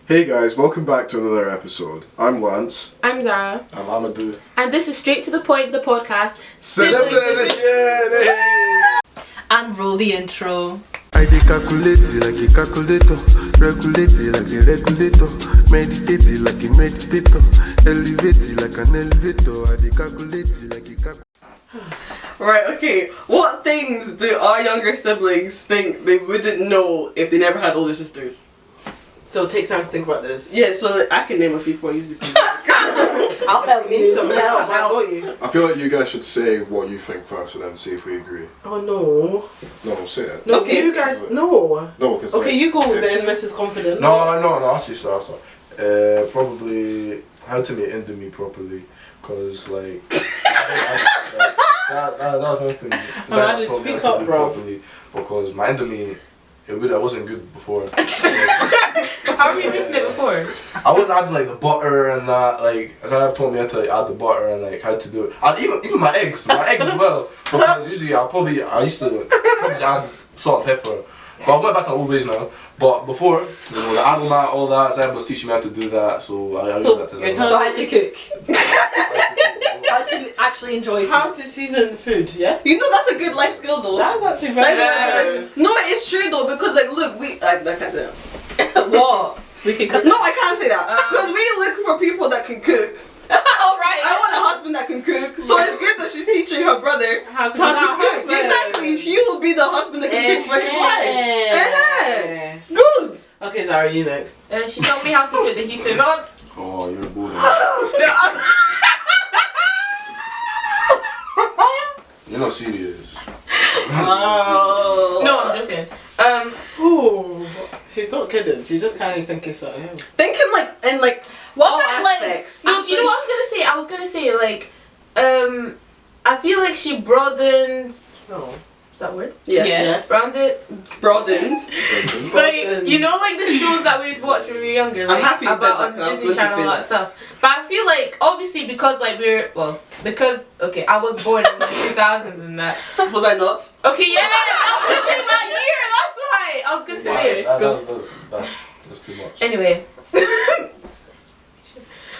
Hey guys, welcome back to another episode. I'm Lance. I'm Zara. I'm Amadou. And this is Straight to the Point, the podcast. Sibling Edition! And roll the intro. I dey calculate it like a calculator, regulate it like a regulator, meditate it like a meditator, elevate it like an elevator. I dey calculate it like a calculator. Right, okay. What things do our younger siblings think they wouldn't know if they never had older sisters? So take time to think about this. Yeah, so I can name a few for you. I'll help you. Some help, I got you. I feel like you guys should say what you think first and then see if we agree. Oh no. No, say it. No, Okay. you guys, no. No, because Okay, you go with it and Mrs. Confident. No, actually, so. Probably how to make Indomie properly, cause like that was one thing. I just speak up, bro. Properly, because my Indomie, I wasn't good before. How were you making it before? I wasn't adding like the butter and that. Like Zara told me how to like, add the butter and like how to do it. And even my eggs as well. Because usually I used to probably add salt and pepper. But I went back to old ways now. But before, the aromat, all that, Zara was teaching me how to do that. So I did that to Zara. So how to cook. How to actually enjoy food. How to season food, yeah? You know that's a good life skill though. That's actually That very is a good life good. skill. No, it's true though because like look, I can't say that. What? We can cut. No, I can't say that because we look for people that can cook. Alright. I want a husband that can cook, so it's good that she's teaching her brother How to how be to that cook. husband. Exactly, she will be the husband that can cook for his wife. Eh. Good. Okay, Zara, you next. She taught me how to cook the heater. Oh, you're bored. You're not serious. Oh. No, I'm joking. Ooh. She's not kidding. She's just kind of thinking something. Thinking like in like What all about, like, aspects. No, do you know what I was gonna say? I was gonna say like, I feel like she broadened. No, is that a word? Yeah. Yes. Broadened. Broadened. Like you know, like the shows that we'd watch when we were younger. Like, I'm happy you said about that, on 'cause I was Disney going to Channel say and all that that. stuff. But I feel like obviously because like okay, I was born in the 2000s and that. Was I not? Okay, yeah, I was gonna say my year. That's why I was gonna say my year. That's too much. Anyway.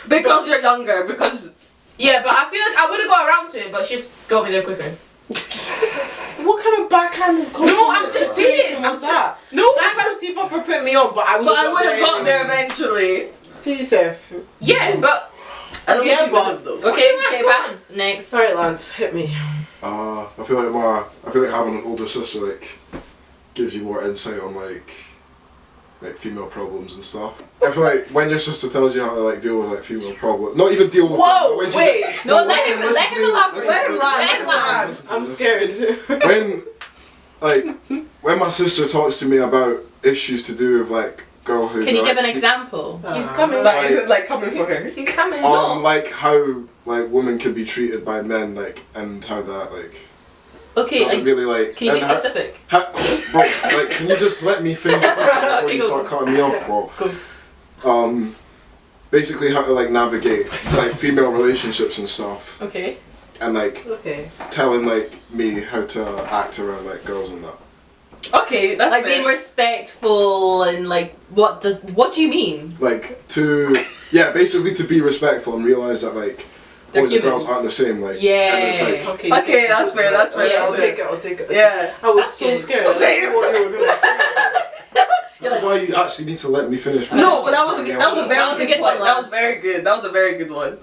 Because you're younger. Because Yeah, but I feel like I would have got around to it, but she's got me there quicker. What kind of backhand is coming? No, I'm just saying. What's that? No, That kind of Steve Upper put me on, but I would have got there eventually. See, Seth. yeah, but I don't Yeah, think you would but- have though. Okay, let's okay, go back. on. Next. Sorry, Lance, hit me. I feel like having an older sister like gives you more insight on like female problems and stuff. I feel like when your sister tells you how to like deal with like female problems, not even deal with Whoa, them, but when she's wait. like, No, let listen, him listen to me, elaborate. listen to me, Let him listen to me, land. listen to me, I'm listen to me. scared. when my sister talks to me about issues to do with like girlhood, Can you give like, an example? he's coming. That isn't like coming for her. He's coming. like how like women can be treated by men, like, and how that like Okay, doesn't like, really like. can you be and how- specific? bro, like, can you just let me finish before Okay, you go. start cutting me off, bro? Basically how to like navigate like female relationships and stuff, Okay. and like Okay. telling like me how to act around like girls and that. Okay, that's Like fair. being respectful and like what do you mean? Like basically to be respectful and realize that like They're boys and girls humans. aren't the same. Like, Yeah. and it's like Okay. Okay, that's fair. That's fair. Yeah, That's I'll fair. take it. Yeah. I was That's so good. scared. Same. What you were gonna say. this is why you actually need to let me finish. No, but that was a That was a good one. one, That was very good. That was a very good one.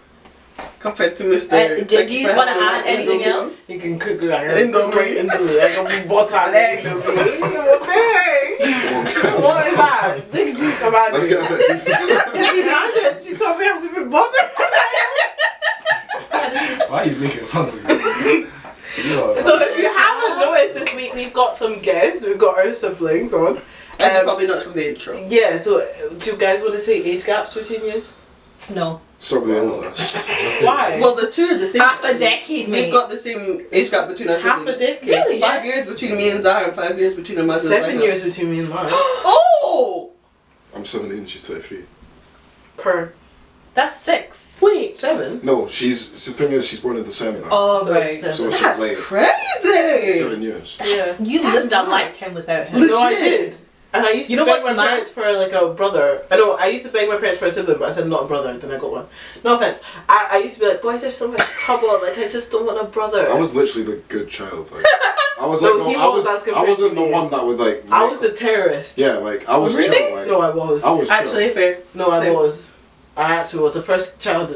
Compared to Mr. Do you want to add anything else? You can cook like Indomie. Indomie. I can be butter and eggs. What the heck? What is that? Dig deep about Let's it. get a bit deeper. I said she told me I have to be butter. Why are you making fun of me? So if you haven't noticed this week, we've got some guests. We've got our siblings on. Probably not from the intro. Yeah. So do you guys want to say age gaps between years? No. Start with the end of this. Why? Well, the two are the same. Half a decade, mate. We've got the same age gap between our half a siblings. decade. Really? 5 years between me and Zara, and 5 years between Amanda and 7 Zara. years between me and Lauren. Oh! I'm 17. She's 23. Per. That's 6. Wait. 7. No, the thing is she's born in December. Oh, So right. it's 7. So it's That's just late. crazy! 7 years. Yeah. You That's lived a mad. lifetime without him. No, I Legit. did. And I used to You know beg what's my mad? parents for like a brother. I know I used to beg my parents for a sibling, but I said not a brother. Then I got one. No offense. I used to be like, boys, there's so much trouble. Like I just don't want a brother. I was literally the good child. Like, I was No, like, he no, was as I compared wasn't to the me. one that would like. I make- was a terrorist. Yeah, like I was Really? chill. Like, No, I was. I was chill. Actually, fair. No, I Same. was. I actually was the first child.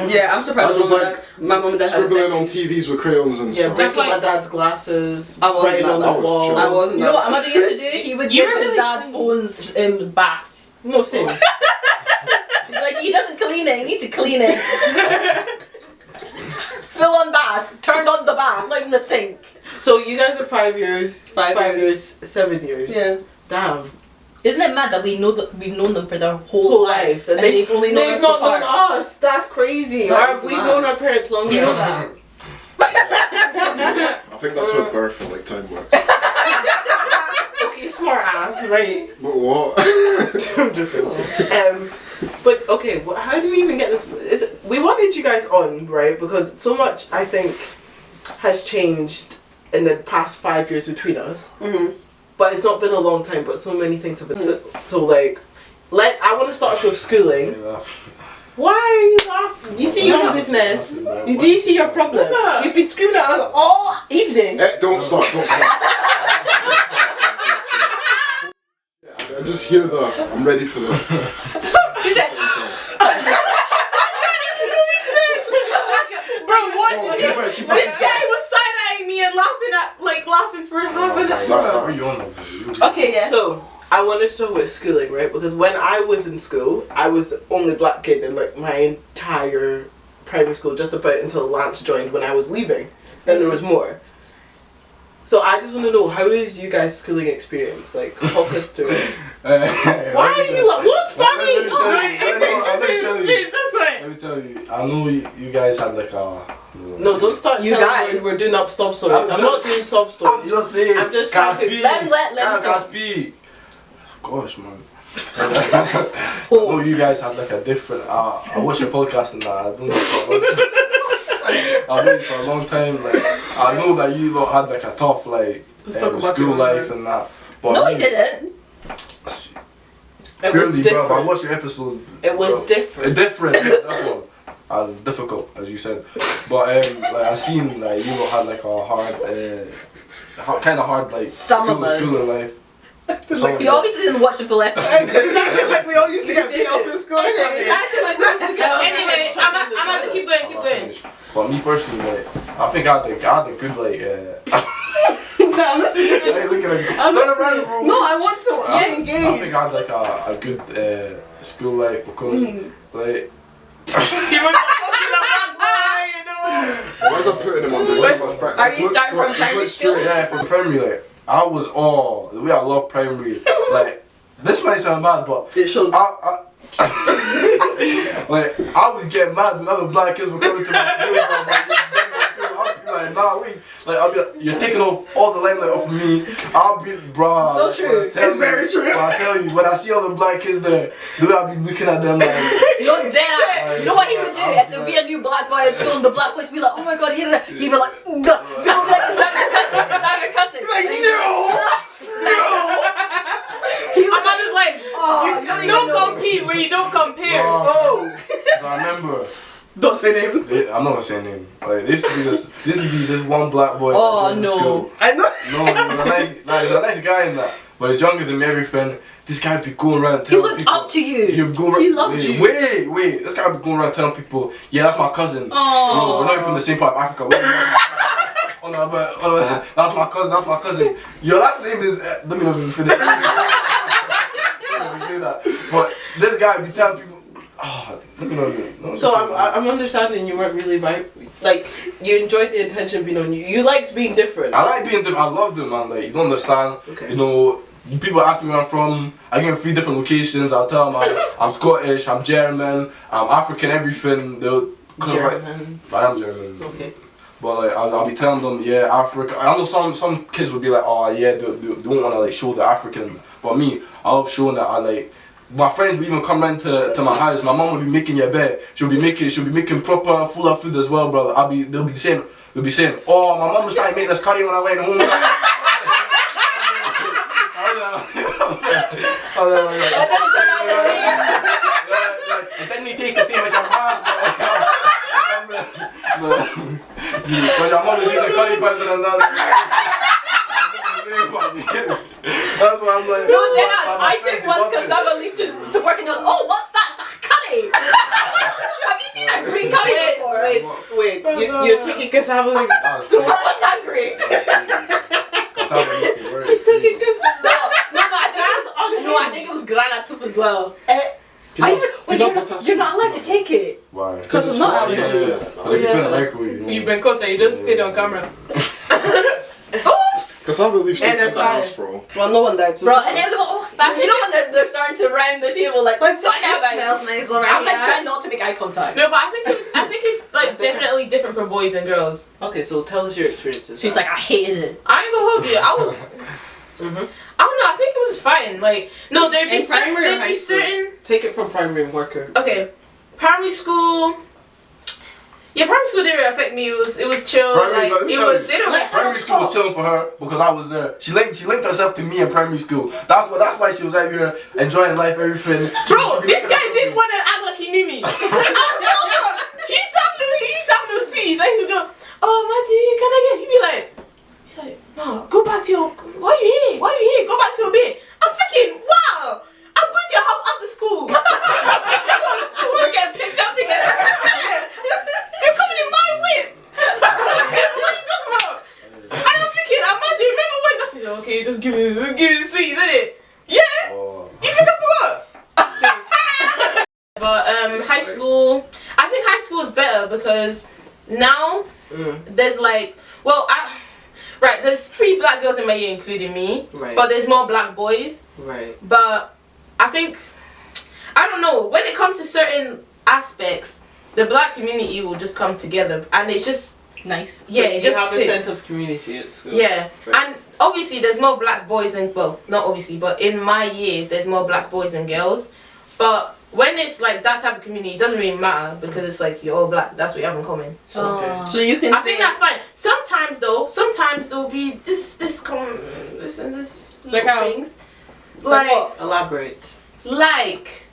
Yeah, I'm surprised. I was like my mum and dad had a scribbling second. on TVs with crayons and Yeah, stuff. breaking like- my dad's glasses. I wasn't writing that on bad. the I was wall. chill. I wasn't. You know what that- my mother used to do? He would You give were his really dad's tiny. phones baths. No, same. Like, he doesn't clean it, he needs to clean it. Fill on bath, turned on the bath, not in the sink. So you guys are 5 years. 5 years. 7 years. Yeah. Damn. Isn't it mad that we've known them for their whole Whole lives lives, and they've only known they've us not for known part? us. That's crazy. That's We've mad. known our parents longer. You know that? I think that's how birth and like time works. Okay, smart ass, right? But what? I'm joking. But okay, how do we even get this? We wanted you guys on, right? Because so much I think has changed in the past 5 years between us. Mhm. But it's not been a long time. But so many things have been. So like, I want to start off with schooling. Why are you laughing? You see your own business. Do you see your problem? You've been screaming at us all evening. Don't start. Don't start. I just hear the. I'm ready for the. She said, Bro, what Oh, you keep did? it, keep it. This guy was side eyeing me and laughing for half an hour. Sorry. Okay, yeah. So I want to start with schooling, right? Because when I was in school, I was the only black kid in like my entire primary school, just about until Lance joined when I was leaving. Then there was more. So I just want to know, how is you guys' schooling experience? Like, talk us through it. Why are you like? What's funny? Let me tell you, I know you guys had like a. No, don't start. You telling guys. me we're doing up stop stories. I'm not doing sob I'm stories. just saying. I'm just can't trying to- speak. let him Can't talk. speak. Gosh, man. I know you guys had like a different. I watch your podcast and that. I don't know for a long time. I've known you for a long time. Like I know that you lot had like a tough like Let's talk about school it. life and that. But no, I he mean, didn't. It Purely, was bro. I different. watched the episode. It was bro. different. Different. That's one. And difficult, as you said. But like I seen like you lot had like a hard, kind of hard like Some of us. schooling life. Some of You us. obviously didn't watch the full episode. Exactly like we all used to get beat up in school. It's acting like we're together. Anyway, I'm about to keep going. I'm not finished. But me personally, like, I think I had a good like. I'm listening. Hey, look at it. I'm Turn listening. around, bro. No, I want to. I I'm think I engaged. had like a good school life because like. Why is I putting him under too much practice? Are you Look starting for- from he's primary like school? straight. Yeah, from primary, like I was all the way I love primary. Like this might sound bad, but It should. like I would get mad when other black kids were coming to my school. I'd be like, nah, wait. Like I'll be like, you're taking all the limelight off of me. I'll be, bruh. So like, true. when I tell It's very true. When I tell you, when I see all the black kids there, the way I'll be looking at them like. You're dead. You know what he would do? If there would be a new black boy at school and the black boys be like, oh my god, he'd be like, people would be like, is that your cousin? Is that your cousin? Like, And he's no. I'm on his like, Oh, you don't compete where you don't compare. Oh. So I remember. Don't say names. I'm not gonna say a name. Like there used to be this one black boy. Oh, that joined the no. school. I know. No, he's a nice guy in that, but he's younger than me. Everything. This guy be going around He telling looked people. up to you. He'd go around, He loved you. Wait. This guy be going around telling people, yeah, that's my cousin. Aww. Bro, we're not even from the same part of Africa. Oh no, that's my cousin. Your last name is. Let me not even finish. Let me say that. But this guy be telling people. Let me not even. So I'm understanding you weren't really like you enjoyed the attention being on you. You liked being different. I like being different. I love them, man. Like you don't understand. Okay. You know, people ask me where I'm from. I give them 3 different locations. I'll tell them I'm Scottish, I'm German, I'm African, everything. German. I am German. Okay. But like I'll be telling them, yeah, Africa. I know some kids would be like, oh yeah, they don't want to like show the African. But me, I love showing that I like. My friends would even come round to my house. My mum would be making your bed. She'll be making proper full of food as well, bro. They'll be saying, oh, my mum was trying to make this curry when I went home. That didn't turn out the same. It didn't taste the same as your mom's, but your mom is a curry powder and that. That's why I'm like. No, I took once cassava leaf to work and goes, oh, what's that? It's a curry. Have you seen that green curry before? Wait. You're taking cassava leaf To work what's hungry. She's taking cassava. I think it was granite soup as well. You're You're not allowed to take it. Why? Because it's not allergies. But if you put in a microwave, You've been caught and you just sit on camera. Oops! Cassava leaves And in the aside. house, bro. Well, no one died. So Bro, and it was about, you know when they're starting to round the table like But talking it about- smells nice over I'm like here. trying not to make eye contact. No, but I think it's like definitely different for boys and girls. Okay, so tell us your experiences. She's like, I hated it. I ain't gonna hold you. I was. I don't know. I think it was fine. Like no, there'd be In primary or there'd high be school? certain. Take it from primary and worker. Okay, primary school. Yeah, primary school didn't really affect me. It was chill. Primary- Like let me it tell was. you. They don't like. Primary school was chilling for her because I was there. She linked herself to me in primary school. That's why she was out here enjoying life, everything. Bro, this guy didn't want to act like he knew me. He sang the scenes. Like he'd go, oh Matty, can I get? He'd be like, he's like, no, go back to your. Why are you here? Why are you here? Go back to your bed. I'm thinking, wow, I'm going to your house after school. We're getting picked up together. You're coming in my whip. What are you talking about? And I'm thinking, Amadi, remember when that's okay, just give me the seeds, innit? Yeah? You think I forgot? But high school, I think high school is better because now there's like, there's 3 black girls in my year, including me. Right. But there's more black boys. Right. But I think, I don't know, when it comes to certain aspects, the black community will just come together and it's just, Nice. yeah, So it you just have a clicks. sense of community at school. Yeah, Right. and obviously there's more black boys and, well, not obviously, but in my year there's more black boys and girls. But when it's like that type of community, it doesn't really matter because it's like you're all black, that's what you have in common. So So you can I say think that's fine. Sometimes there'll be this and this Like little how? things. Like what? Elaborate. Like,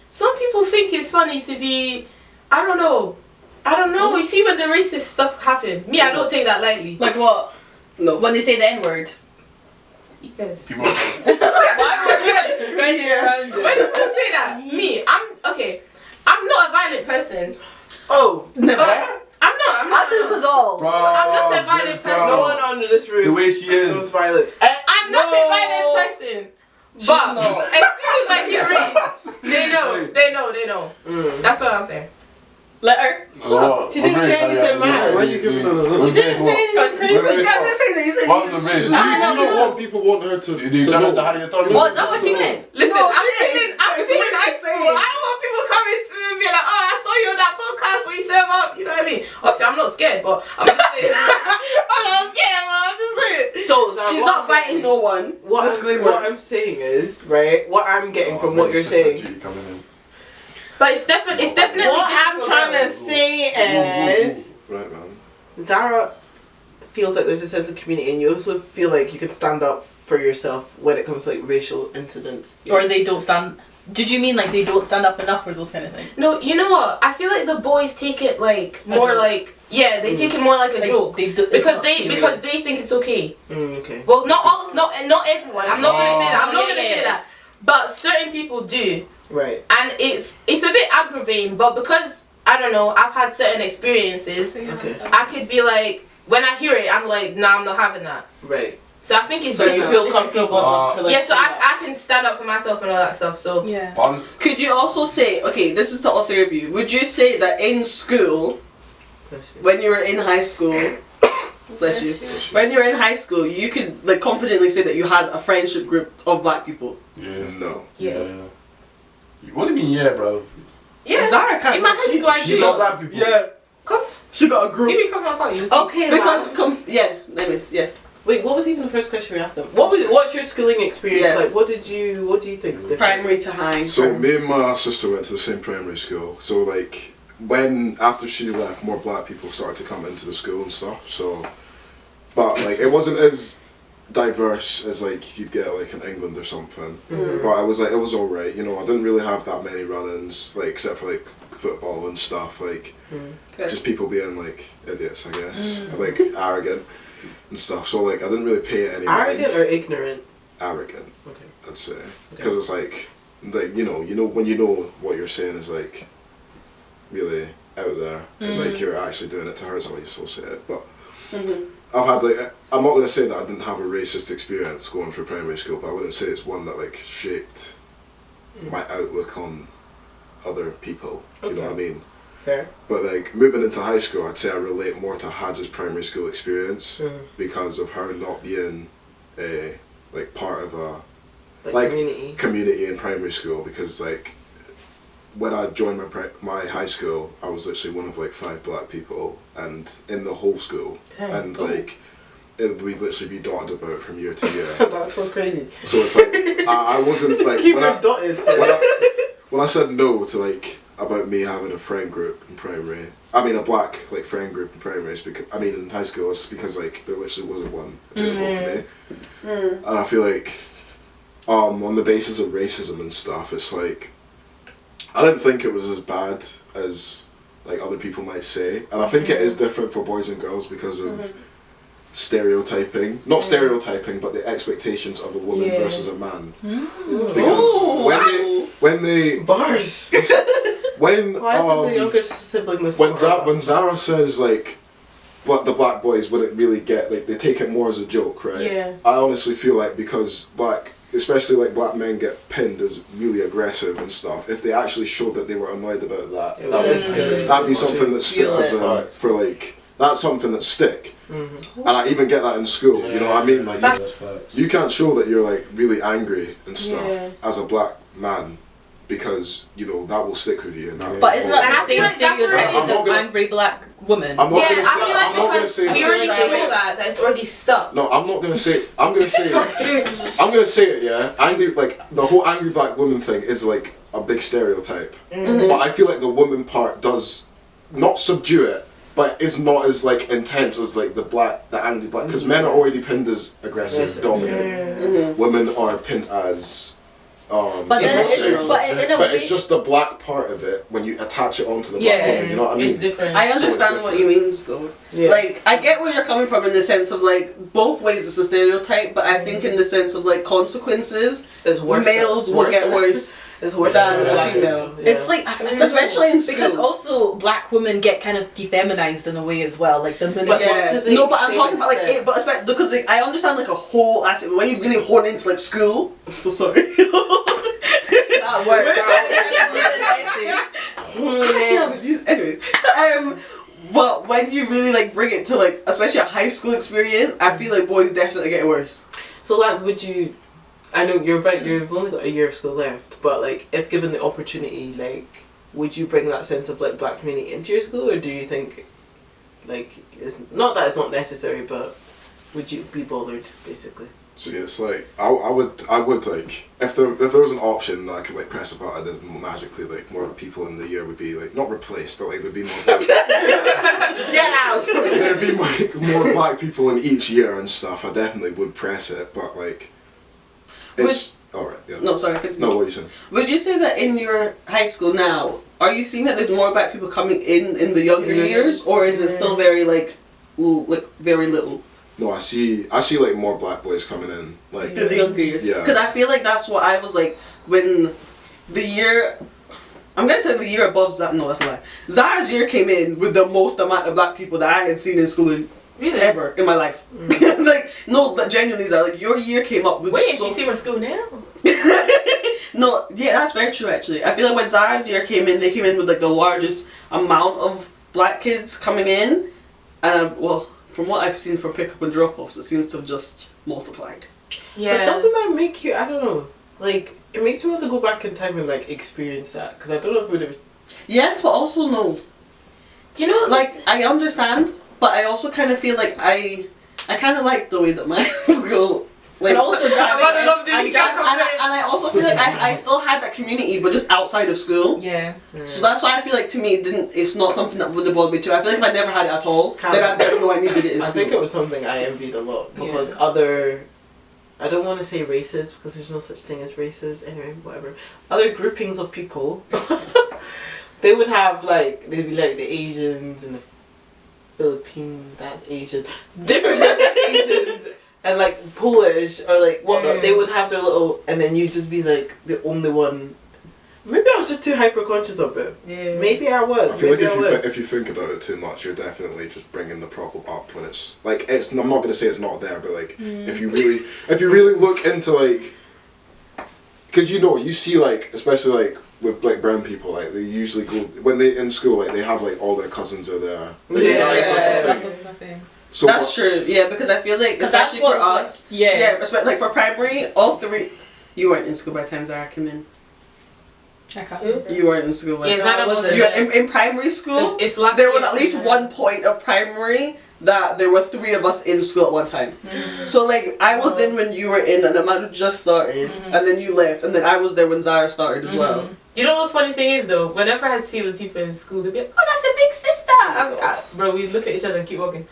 some people think it's funny to be, I don't know. You see when the racist stuff happen. Me, I don't take that lightly. Like what? no. When they say the N-word. Yes. People Why were you like trending around When it? people say that, me, I'm not a violent person. Oh, Never. I'm not. After it was all. Bro, I'm not a violent this person. girl, no one under this roof the way she knows is. violence. I'm not a violent person. But not. as soon as I hear race, they know. That's what I'm saying. Let her. She didn't say anything bad. Why are you giving her the She didn't say anything crazy. What was the Do you race? not want people want her to You to don't have know? to have your thought. What? Is that what she meant? Listen, No, I'm she still in ain't. high school. I don't want people coming to me like, oh, I saw you on that podcast where you serve up. You know what I mean? Obviously, I'm not scared, but I'm just saying. I'm scared, but I'm just saying. So, Zara, She's what not I'm saying- fighting no one. What I'm saying is, right, what I'm getting from what you're saying. But it's definitely What I'm different for trying to girls. say is, Right, man. Zara feels like there's a sense of community, and you also feel like you can stand up for yourself when it comes to like racial incidents. Or they don't stand. Did you mean like they don't stand up enough for those kind of things? No, you know what? I feel like the boys take it like more joke. like they take it more like a Like, joke they do, it's because not they serious. think it's okay. Okay. Well, not everyone. I'm not gonna say that. I'm not Yeah, gonna yeah, say yeah. that. But certain people do, Right. and it's a bit aggravating. But because I don't know, I've had certain experiences. Okay. I could be like, when I hear it, I'm like, nah, I'm not having that. Right. So I think it's So you different feel for different comfortable people. enough to like. Yeah, so say that. I can stand up for myself and all that stuff. So Yeah. Could you also say, okay, this is to all 3 of you. Would you say that in school, Bless you. when you were in high school, bless you, when you were in high school, you could like confidently say that you had a friendship group of black people? Yeah. No. yeah. What do you mean, yeah, bro? Yeah. Zara can't. In my high school, I She do. got black people. Yeah, Come, she got a see group. me come to my party. you see. Okay. Because lads. anyway, yeah. Wait, what was even the first question we asked them? What's your schooling experience Yeah. like? What do you think's different? Primary to high. So me and my sister went to the same primary school. So like after she left, more black people started to come into the school and stuff. So, but like it wasn't as diverse as like you'd get like in England or something. But I was like, it was alright, you know, I didn't really have that many run-ins, like except for like football and stuff, like just people being like idiots, I guess, like arrogant and stuff. So like I didn't really pay it any mind. Arrogant or ignorant? Arrogant, Okay. I'd say, because it's like you know when you know what you're saying is like really out there, and like you're actually doing it to hurt somebody, you still say it. But I've had like, I'm not gonna say that I didn't have a racist experience going through primary school, but I wouldn't say it's one that like shaped my outlook on other people. You know what I mean? Fair. But like moving into high school, I'd say I relate more to Haj's primary school experience because of her not being a like part of a like community in primary school. Because like when I joined my high school, I was literally one of like 5 black people, and in the whole school, and like it would literally be dotted about from year to year. That's so crazy. So it's like I wasn't like Keep it dotted. when I said no to like about me having a friend group in primary, I mean a black like friend group in primary, is because I mean in high school it's because like there literally wasn't one available to me, and I feel like on the basis of racism and stuff, it's like I didn't think it was as bad as like other people might say, and I think it is different for boys and girls because of stereotyping, not stereotyping, but the expectations of a woman versus a man. Because when they bars. when Why is the younger sibling this? when Zara says like the black boys wouldn't really get, like they take it more as a joke, right? Yeah. I honestly feel like because especially like black men get pinned as really aggressive and stuff, if they actually showed that they were annoyed about that'd be something that stuck with them for like, that's something that stick. And I even get that in school, you know what I mean? Like you can't show that you're like really angry and stuff as a black man, because you know that will stick with you. And that But isn't that the same like that's stereotype already of the angry black woman? I'm not gonna say. I feel like I'm not gonna because say. we already saw that it's already stuck. No, I'm not gonna say. I'm gonna say. I'm gonna say it. Yeah, angry, like the whole angry black woman thing is like a big stereotype. But I feel like the woman part does not subdue it, but it's not as like intense as like the angry black, because men are already pinned as aggressive, dominant. Women are pinned as but it's just the black part of it when you attach it onto the black woman, you know what I mean? It's different. I understand what you mean though. Yeah. Like I get where you're coming from in the sense of like both ways it's a stereotype, but I think in the sense of like consequences, males will get worse. It's worse than a female. Yeah. It's like, especially in school. Because also black women get kind of defeminized in a way as well. Like the minute. But no, but I'm talking about like it, but especially because like, I understand like a whole aspect when you really hone into like school. I'm so sorry. That works. Anyways, but when you really like bring it to like especially a high school experience, I feel like boys definitely get worse. So lads, would you? I know you've only got a year of school left, but like if given the opportunity, like would you bring that sense of like black community into your school, or do you think like it's not that it's not necessary, but would you be bothered basically? See, it's like I would like if there was an option that I could like press a button and magically like more people in the year would be like not replaced, but like there'd be more. Get out! There'd be more black people in each year and stuff. I definitely would press it, but like. Alright, yeah. No, sorry, continue. No, what are you saying? Would you say that in your high school now, are you seeing that there's more black people coming in the younger years, or is it still very like very little? No, I see like more black boys coming in, like the younger years. Yeah. Because I feel like that's what I was like when the year. I'm gonna say the year above Zara. No, that's a lie. Zara's year came in with the most amount of black people that I had seen in school. Really? Ever in my life. Like, no, but genuinely, Zara, like, your year came up with Wait, you see my school now? No, yeah, that's very true, actually. I feel like when Zara's year came in, they came in with, like, the largest amount of black kids coming in. And, well, from what I've seen from pick-up and drop-offs, it seems to have just multiplied. Yeah. But doesn't that make you, I don't know, like, it makes me want to go back in time and, like, experience that. Because I don't know if it would have... Yes, but also no. Do you know... Like, I understand... But I also kind of feel like I kind of like the way that my school, like, and also and I also feel like I still had that community, but just outside of school. Yeah. So that's why I feel like to me it's not something that would have bothered me too. I feel like if I never had it at all, then I didn't know I needed it in school. I think it was something I envied a lot because other I don't want to say races because there's no such thing as races. Anyway, whatever. Other groupings of people. They would have like, they'd be like the Asians and the Philippines, that's Asian. Different types of Asians and like Polish or like whatnot. They would have their little, and then you'd just be like the only one. Maybe I was just too hyper conscious of it. Yeah. Maybe I was. I feel Maybe like if you think about it too much, you're definitely just bringing the problem up when it's like it's. I'm not gonna say it's not there, but like if you really look into like, because you see like, especially like with like brown people, like they usually go when they in school, like they have like all their cousins are there. Like, That's what I'm saying. So that's true. Yeah, because I feel like especially for us, like for primary, all three. You weren't in school by the time Zara came in. I can't remember. You weren't in school. By Zara wasn't. You in primary school. There was at least one point of primary that there were three of us in school at one time. So like I was in when you were in, and Amanda just started, and then you left, and then I was there when Zara started as well. Do you know what the funny thing is though? Whenever I'd see Latifah in school, they'd be like, "Oh, that's a big sister." Bro, we look at each other and keep walking.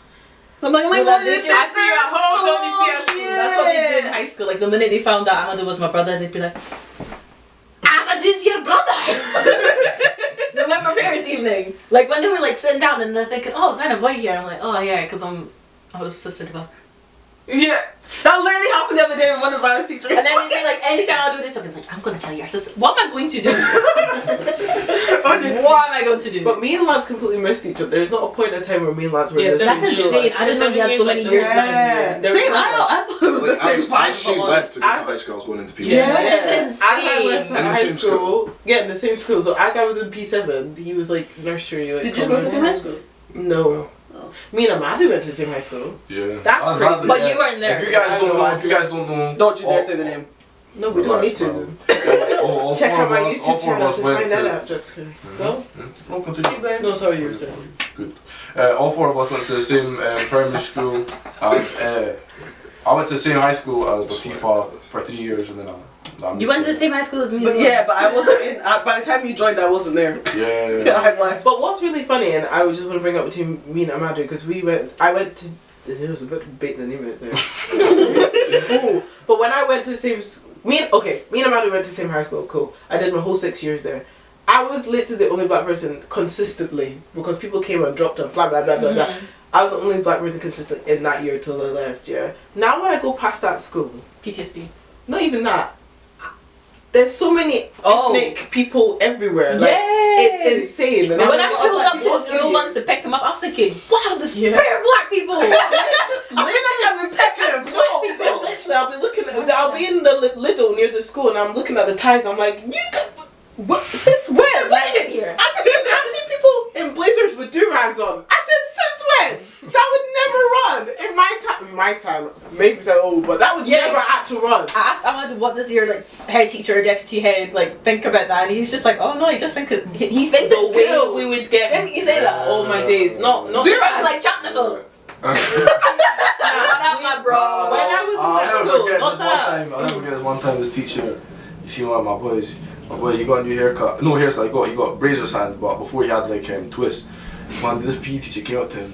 I'm like, oh my god, this sister at home, don't you see us? That's what we did in high school. Like the minute they found out Ahmadu was my brother, they'd be like, Ahmadu's your brother! Remember parents' evening? Like when they were like sitting down and they're thinking, oh, Zainab, why are you here? I'm like, oh yeah, because I'm was sister to God. Yeah. That literally happened the other day with one of Zara's teachers. And then they'd be like, anytime I do this, I'll be like, I'm going to tell your sister. What am I going to do? Honestly. What am I going to do? But me and Lance completely missed each other. There's not a point in time where me and Lance were in the that's same school. insane. I didn't know he had so many years behind you. Same, I thought it was the same as she left to go to high school, I was going into P1. Which is insane. As I left high school, in the same school. So as I was in P7, he was like nursery. Like, did you go to the same high school? No. Me and Amadu went to the same high school. Yeah. That's crazy. But you weren't there. If you guys don't know, don't you dare say the name. No, we don't need to. all Check four out my of us- all YouTube four of channel us to went find that to- out. Just kidding. No? No, continue. No, sorry, you were saying. Good. All four of us went to the same primary school. And, I went to the same high school as FIFA for 3 years, and then You went to the same high school as me. But yeah, but I wasn't in. By the time you joined, I wasn't there. Yeah. I left. But what's really funny, and I was just want to bring up between me and Amadu, because I went to. It was a bit bait the name of it there. Ooh, but when I went to the same, me and Amadu went to the same high school. Cool. I did my whole 6 years there. I was literally the only black person consistently because people came and dropped off. Blah blah blah blah blah. I was the only black person consistent in that year till I left. Yeah. Now when I go past that school, PTSD. not even that. There's so many ethnic people everywhere. Like, it's insane. And when I pulled up to the school once to pick him up, I was thinking, wow, there's bare black people. I feel like I've been pecking black people. Literally, I'll be looking at. I'll be in the Lidl near the school, and I'm looking at the ties. I'm like, you got what? Since when? What are you doing here? I've seen people in blazers with do-rags on. I said, since when? That would never run in my time. My time, maybe so old, but that would never actually run. I asked Ahmad, what does your like head teacher or deputy head like think about that, and he's just like, oh no, he just thinks he thinks it's way cool. we would get. Didn't he say that? All my days, not Do-rags like technical. What happened, bro? When I was in that school, not that. I'll never forget this one time. This teacher, you see one of my boys. My boy, he got a new haircut. No hairstyle. He got razor's hands, but before he had like twists. Man, this PE teacher came up to him.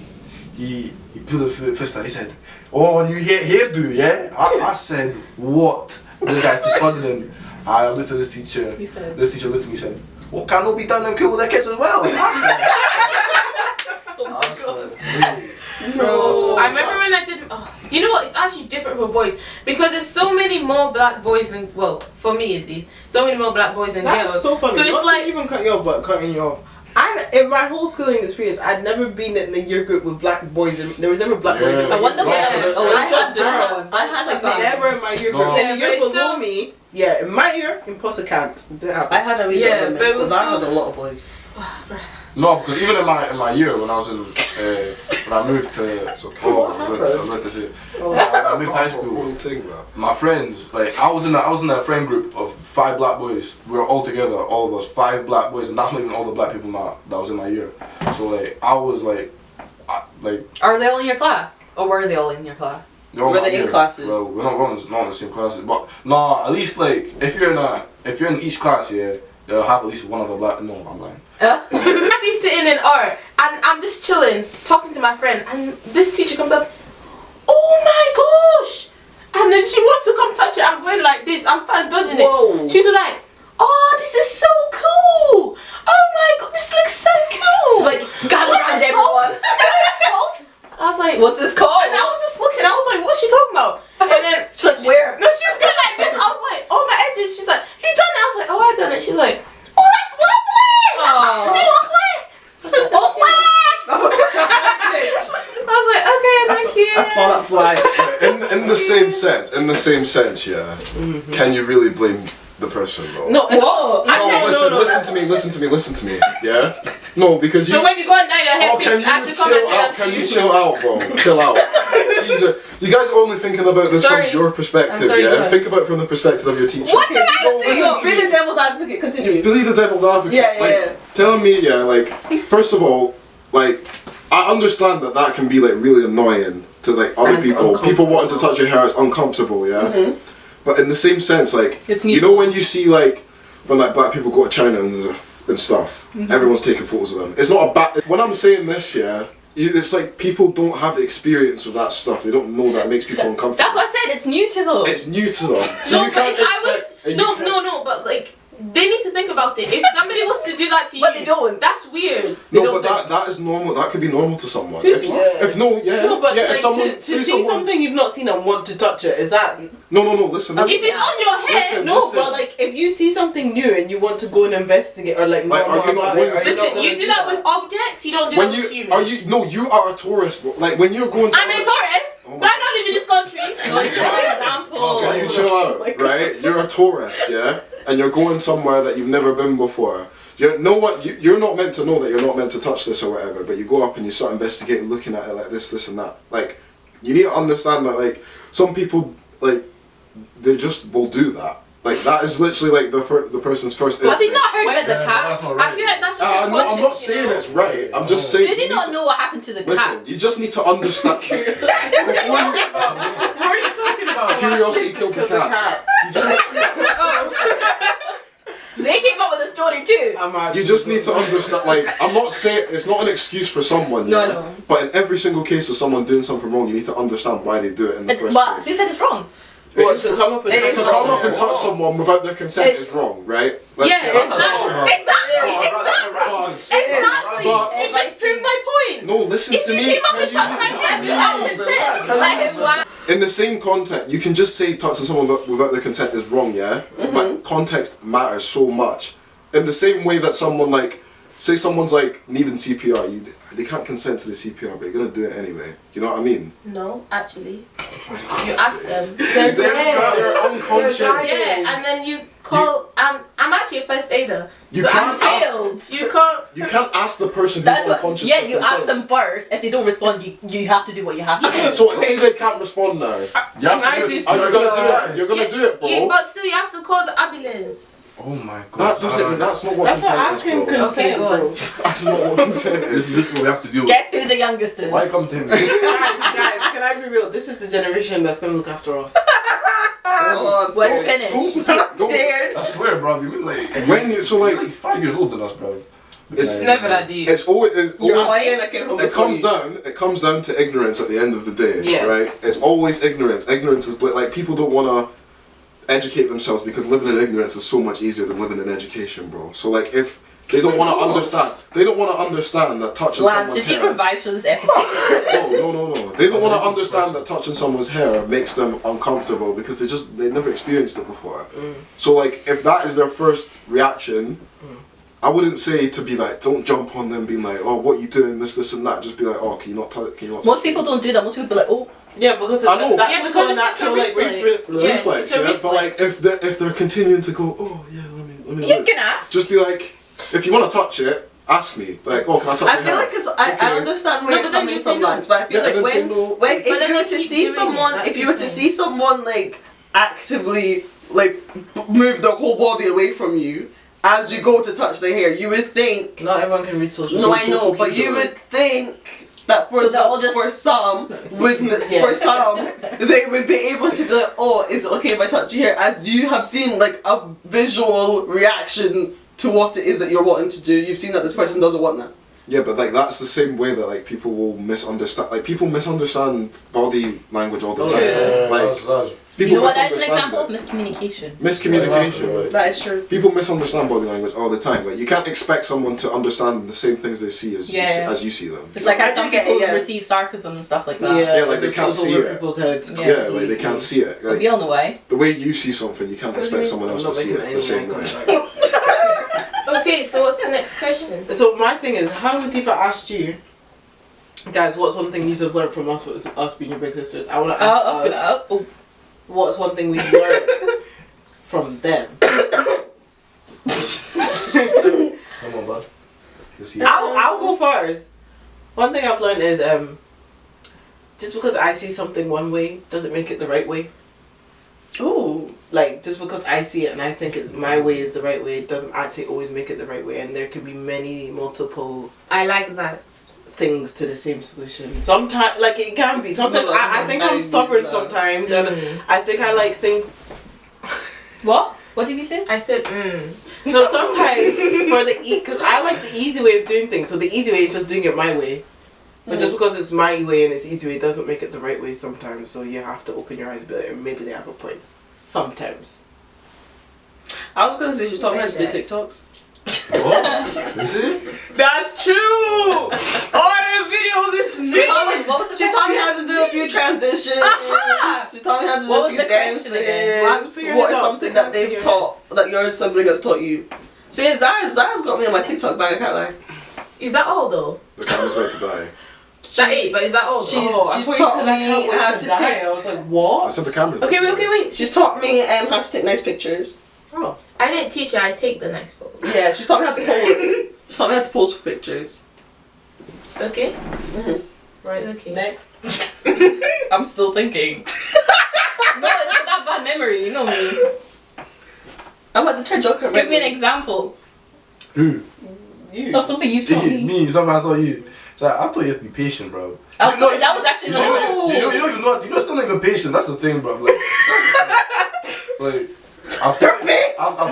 He put a fist out. He said, "Oh, new hairdo, yeah." I said, "What?" This guy responded him. I looked at this teacher. This teacher looked at me and said, "What can all be done and cool with their kids as well?" Bro, I remember when I did. Do you know what? It's actually different for boys because there's so many more black boys than for me at least, so many more black boys than girls. That's so funny. So it's Not like to even cut you off, but cutting you off. In my whole schooling experience, I'd never been in a year group with black boys. There was never black boys. I wonder what. I had like never in my year group. In the year below me, in my year, imposter can't. I had a wee bit of but it was that has a lot of boys. No, because even in my year when I was in when I moved to I was about to say when I moved to high school, my friends I was in a friend group of 5 black boys. We were all together, all of us 5 black boys, and that's not even all the black people that was in my year. So I was Are they all in your class, or were they all in your class? Were they in classes? Well, we're not in the same classes, but no, at least if you're in each class, they'll have at least one of the black. No, I'm lying. I'd be sitting in art and I'm just chilling, talking to my friend, and this teacher comes up. Oh my gosh! And then she wants to come touch it. I'm going like this. I'm starting dodging Whoa. it. She's like, oh, this is so cool. Oh my god, this looks so cool. Like, gather around everyone. I was like, What's this called? and I was just looking. I was like, what's she talking about? And then She's like, where? no, she's going like this. I was like, oh my edges. She's like, you done it? I was like, oh, I done it. She's like, oh, that's lovely. Aw. That's lovely. I was like, oh, I was like, okay, thank you. I saw that fly. In the same sense, yeah. Can you really blame the person, though? No, what? I said Listen to me, yeah? No, because you... So when you go and dye your hair, Oh, can I you should come and chill say out? that to Can you you. chill out, bro? Chill out. Caesar, you guys are only thinking about this Sorry. from your perspective, I'm sorry, go yeah? ahead. Think about it from the perspective of your teacher. What did I No, say? listen No, to be me. the devil's advocate. Continue. Believe the devil's advocate. Yeah, like, yeah. Telling me, yeah, like, first of all, like, I understand that can be, like, really annoying to, like, other And people. People wanting to touch your hair is uncomfortable, yeah? But in the same sense, like, It's you know when you see, like, when, like, black people go to China and stuff, everyone's taking photos of them. It's not a bad... When I'm saying this, yeah, it's like people don't have experience with that stuff. They don't know that it makes people uncomfortable. That's what I said, it's new to them. It's new to them. So No, you but can't if I was expect... and you can't- no, but like they need to think about it. If somebody was to do that to you, But they don't. That's weird. No, but that is normal. That could be normal to someone. Who's- If No, but if like, someone to see something you've not seen and want to touch it, is that... No, listen. If it's on your head, Listen, No, listen. but like, if you see something new and you want to go and investigate or like know Like, are more you not about going it, are to- you not listen, gonna you do that with objects. You don't do when that with you humans. you are a tourist, bro. Like when you're going to I'm a tourist, Oh my but I don't live in this country. No, it's just an example. Can you chill out, right? You're a tourist, yeah, and you're going somewhere that you've never been before. You know what? You're not meant to know that you're not meant to touch this or whatever. But you go up and you start investigating, looking at it like this, and that. Like, you need to understand that, like, some people, like, they just will do that. Like, that is literally like the person's first Has he instinct. not heard about the Yeah, cat? that's not I right. feel like that's just I'm not saying it's right. I'm just saying. Did he you need not to- know what happened to the Listen, cat? you just need to understand. What are you talking about? Curiosity killed the cat. You just, They came up with a story too. you just need to understand. Like, I'm not saying it's not an excuse for someone. No, yeah? no. But in every single case of someone doing something wrong, you need to understand why they do it in the first But place. Sue said it's wrong. What, to come up and To come up and touch someone without their consent It- is wrong, right? Let's Yeah, be it's honest. not. Exactly. But- It just proved my point. No, listen If to you me. came up Can and you touched my listen to head me? without consent, Can like you it's listen to- in the same context, you can just say touching someone without their consent is wrong, yeah? But context matters so much. In the same way that someone, like, say someone's, like, needing CPR, they can't consent to the CPR, but you're gonna do it anyway. You know what I mean? No, actually, you ask them. You're unconscious. Yeah, and then you call. I'm actually a first aider. You so can't I ask. failed. You call. You can't ask the person who's That's what. unconscious. Yeah, for you ask them consent. first. If they don't respond, you have to do what you have to do. So say they can't respond now. You have Can I to do Are you something? gonna do it? You're gonna do it, bro. Yeah, but still, you have to call the ambulance. Oh my god. That doesn't. That's not what That's what consent is, asking bro. consent, go on. bro. That's not what consent is. This is what we have to deal with. Guess who the youngest is? Why come to him? Guys, can I be real? This is the generation that's gonna look after us. Oh, I'm We're scared. finished. Don't- Scared. I swear, bro. You're like, When you so you're like like 5 years older than us, bro. It's Never that deep. it's always You're Why? scared I came home it before comes you. down to ignorance at the end of the day, Yes. right? It's always ignorance. Ignorance is like people don't want to educate themselves because living in ignorance is so much easier than living in education, bro. So like if they don't want to understand that touching Lads, someone's did you hair. revise for this episode? No. They don't want to understand that touching someone's hair makes them uncomfortable because they never experienced it before. So like if that is their first reaction, I wouldn't say to be like, don't jump on them being like, oh, what you doing, this and that. Just be like, oh, can you not touch Most people don't do that. Most people be like, oh, Yeah, because I know. that's Yeah, just because a it's like natural a like reflex. reflex. Yeah, reflex, it's a yeah. But like reflex. if they're continuing to go, oh yeah, let me you look. can ask. Just be like, if you want to touch it, ask me. Like, oh, can I touch I your feel hair? like it's, I Okay. understand where No, you're but then coming you from, say no. Lance, but I feel Yeah, and like then say no. when But if then you were they to keep see doing it, someone, that's if you the were to thing. see someone like actively like move their whole body away from you as you go to touch their hair, you would think. Not everyone can read social. No, I social know, but cues you are would think that for So they're all just- for some Yeah. for some they would be able to be like, oh, is it okay if I touch your hair? As you have seen like a visual reaction to what it is that you're wanting to do. You've seen that this person doesn't want that. Yeah, but like that's the same way that like people will misunderstand. Like people misunderstand body language all the time. Yeah, Like people You know what? That's an misunderstand example of it. miscommunication. Miscommunication. Like, That is true. people misunderstand body language all the time. Like you can't expect someone to understand the same things they see as as you see them. It's like how I some do get people it, yeah. receive sarcasm and stuff like that. Yeah, like they just can't goes see over it. people's heads. Yeah, like they can't see it. But Like we all know why. the way you see something, you can't expect someone I'm else not to see making it any the same eye way. contact. Okay, so what's the next question? So my thing is, how many people asked you, guys, what's one thing you have learned from us, us being your big sisters? I want to ask us, what's one thing we've learned from them? Come on, bud. I'll go first. One thing I've learned is just because I see something one way doesn't make it the right way. Ooh. Like just because I see it and I think my way is the right way, it doesn't actually always make it the right way, and there can be multiple I like that. things to the same solution. Sometimes, like it can be. Sometimes No, I think I'm stubborn sometimes, and I think I like things. What? What did you say? I said, No, sometimes for the because I like the easy way of doing things. So the easy way is just doing it my way. But just because it's my way and it's easy way, it doesn't make it the right way sometimes. So you have to open your eyes a bit, and maybe they have a point. Sometimes. I was gonna say she's taught me how to do TikToks. What? Is it? That's true. All the videos is me. What was the She taught me how to do a few transitions. She taught me how to do What a was few the question again? dances. What is something that they've taught, that your sibling has taught you? See, Zara's got me on my TikTok bag, I can't lie. is that all though? The camera's about to die. That is, but is that all? She's I thought you taught said I me can't wait how to to die. take. I was like, what? I said the camera's about Okay, to die. wait. She's taught me how to take nice pictures. Oh. I didn't teach you. I take the nice photos. Yeah, she's taught me how to pose. She taught me how to pose for pictures. Okay. Right. Okay. Next. I'm still thinking. No, it's not that bad memory. You know me. I'm at the try joke. Give me an example Who? You. of something you taught me. Me. Somebody told you. So I thought you have to be patient, bro. That was actually You know, still not even patient. That's the thing, bro. Like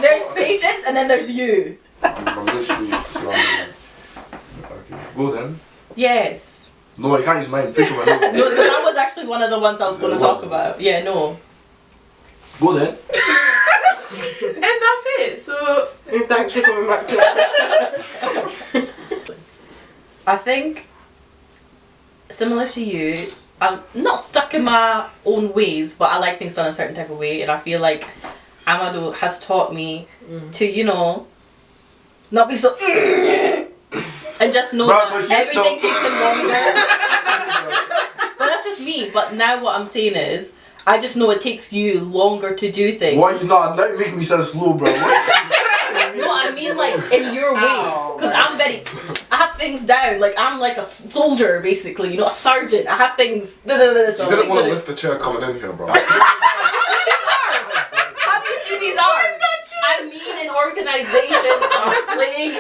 There's patience and then there's you. I'm literally. So okay. Go then. Yes. No, I can't use mine. Think of another. No, that was actually one of the ones I was going to talk about. Yeah, no. Go then. And that's it. So Thanks for coming back to that. I think, similar to you, I'm not stuck in my own ways, but I like things done a certain type of way, and I feel like Amadou has taught me to, you know, not be so and just know Bro, but that she's everything still- takes him longer. But that's just me. But now what I'm saying is, I just know it takes you longer to do things. Why you not? Now you making me sound slow, bro. No, I mean like in your way, because I have things down. Like I'm like a soldier, basically. You know, a sergeant. I have things. You didn't want to lift the chair coming in here, bro. Have you seen these arms? I mean, an organization of playing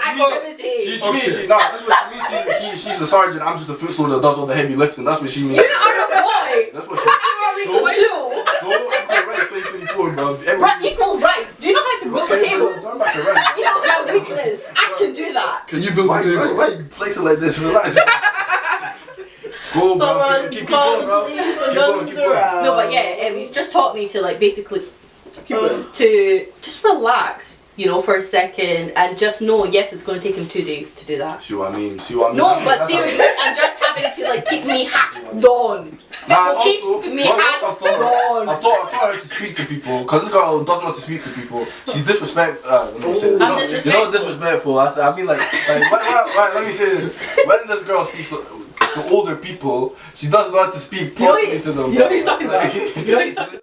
activities. She means that's what she means. She's a sergeant. I'm just a foot soldier that does all the heavy lifting. That's what she means. You are a boy. That's what she means. So equal rights 2024, bro. Equal rights. Do you know how to build a table? Don't back around. You know my weakness. I can do that. Can you build a table? Why you flexing like this? Relax. Go, bro. Someone Keep going, bro. Keep going. No, but yeah, he's just taught me to like basically going. to just relax, you know, for a second, and just know, yes, it's going to take him 2 days to do that. See what I mean? No, but seriously, I'm just having to like keep me hat on. Nah, Keep also, me what hat else I on. thought her to speak to people, because this girl doesn't want to speak to people. She's disrespectful. Let me say this. I'm You know disrespectful. disrespectful. I mean, like let me say this. When this girl speaks to older people, she doesn't want to speak properly to them. You know what he's talking about? You know what he's talking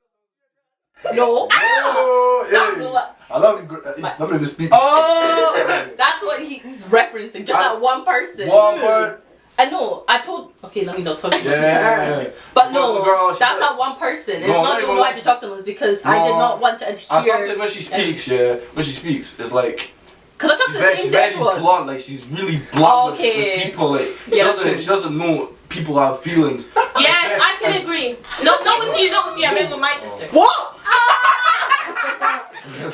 about? No. Oh, That's yeah. what- I love you. Let me speak. Oh, that's what he's referencing. Just that one person. One part. I know. I told. Okay, let me not talk. Yeah. But Because no, the girl, she that's said- not one person. It's No, not not the even one I one- had to talk to them. It's because I did No. not want to And adhere. sometimes when she speaks, it's like Because I talk to she's the very, same she's to very everyone. blunt. Like she's really blunt Okay. with people. Like Yeah, that's true. she doesn't know people have feelings. yes, I can agree. No, not with you. Not with you. I meant with my sister. What?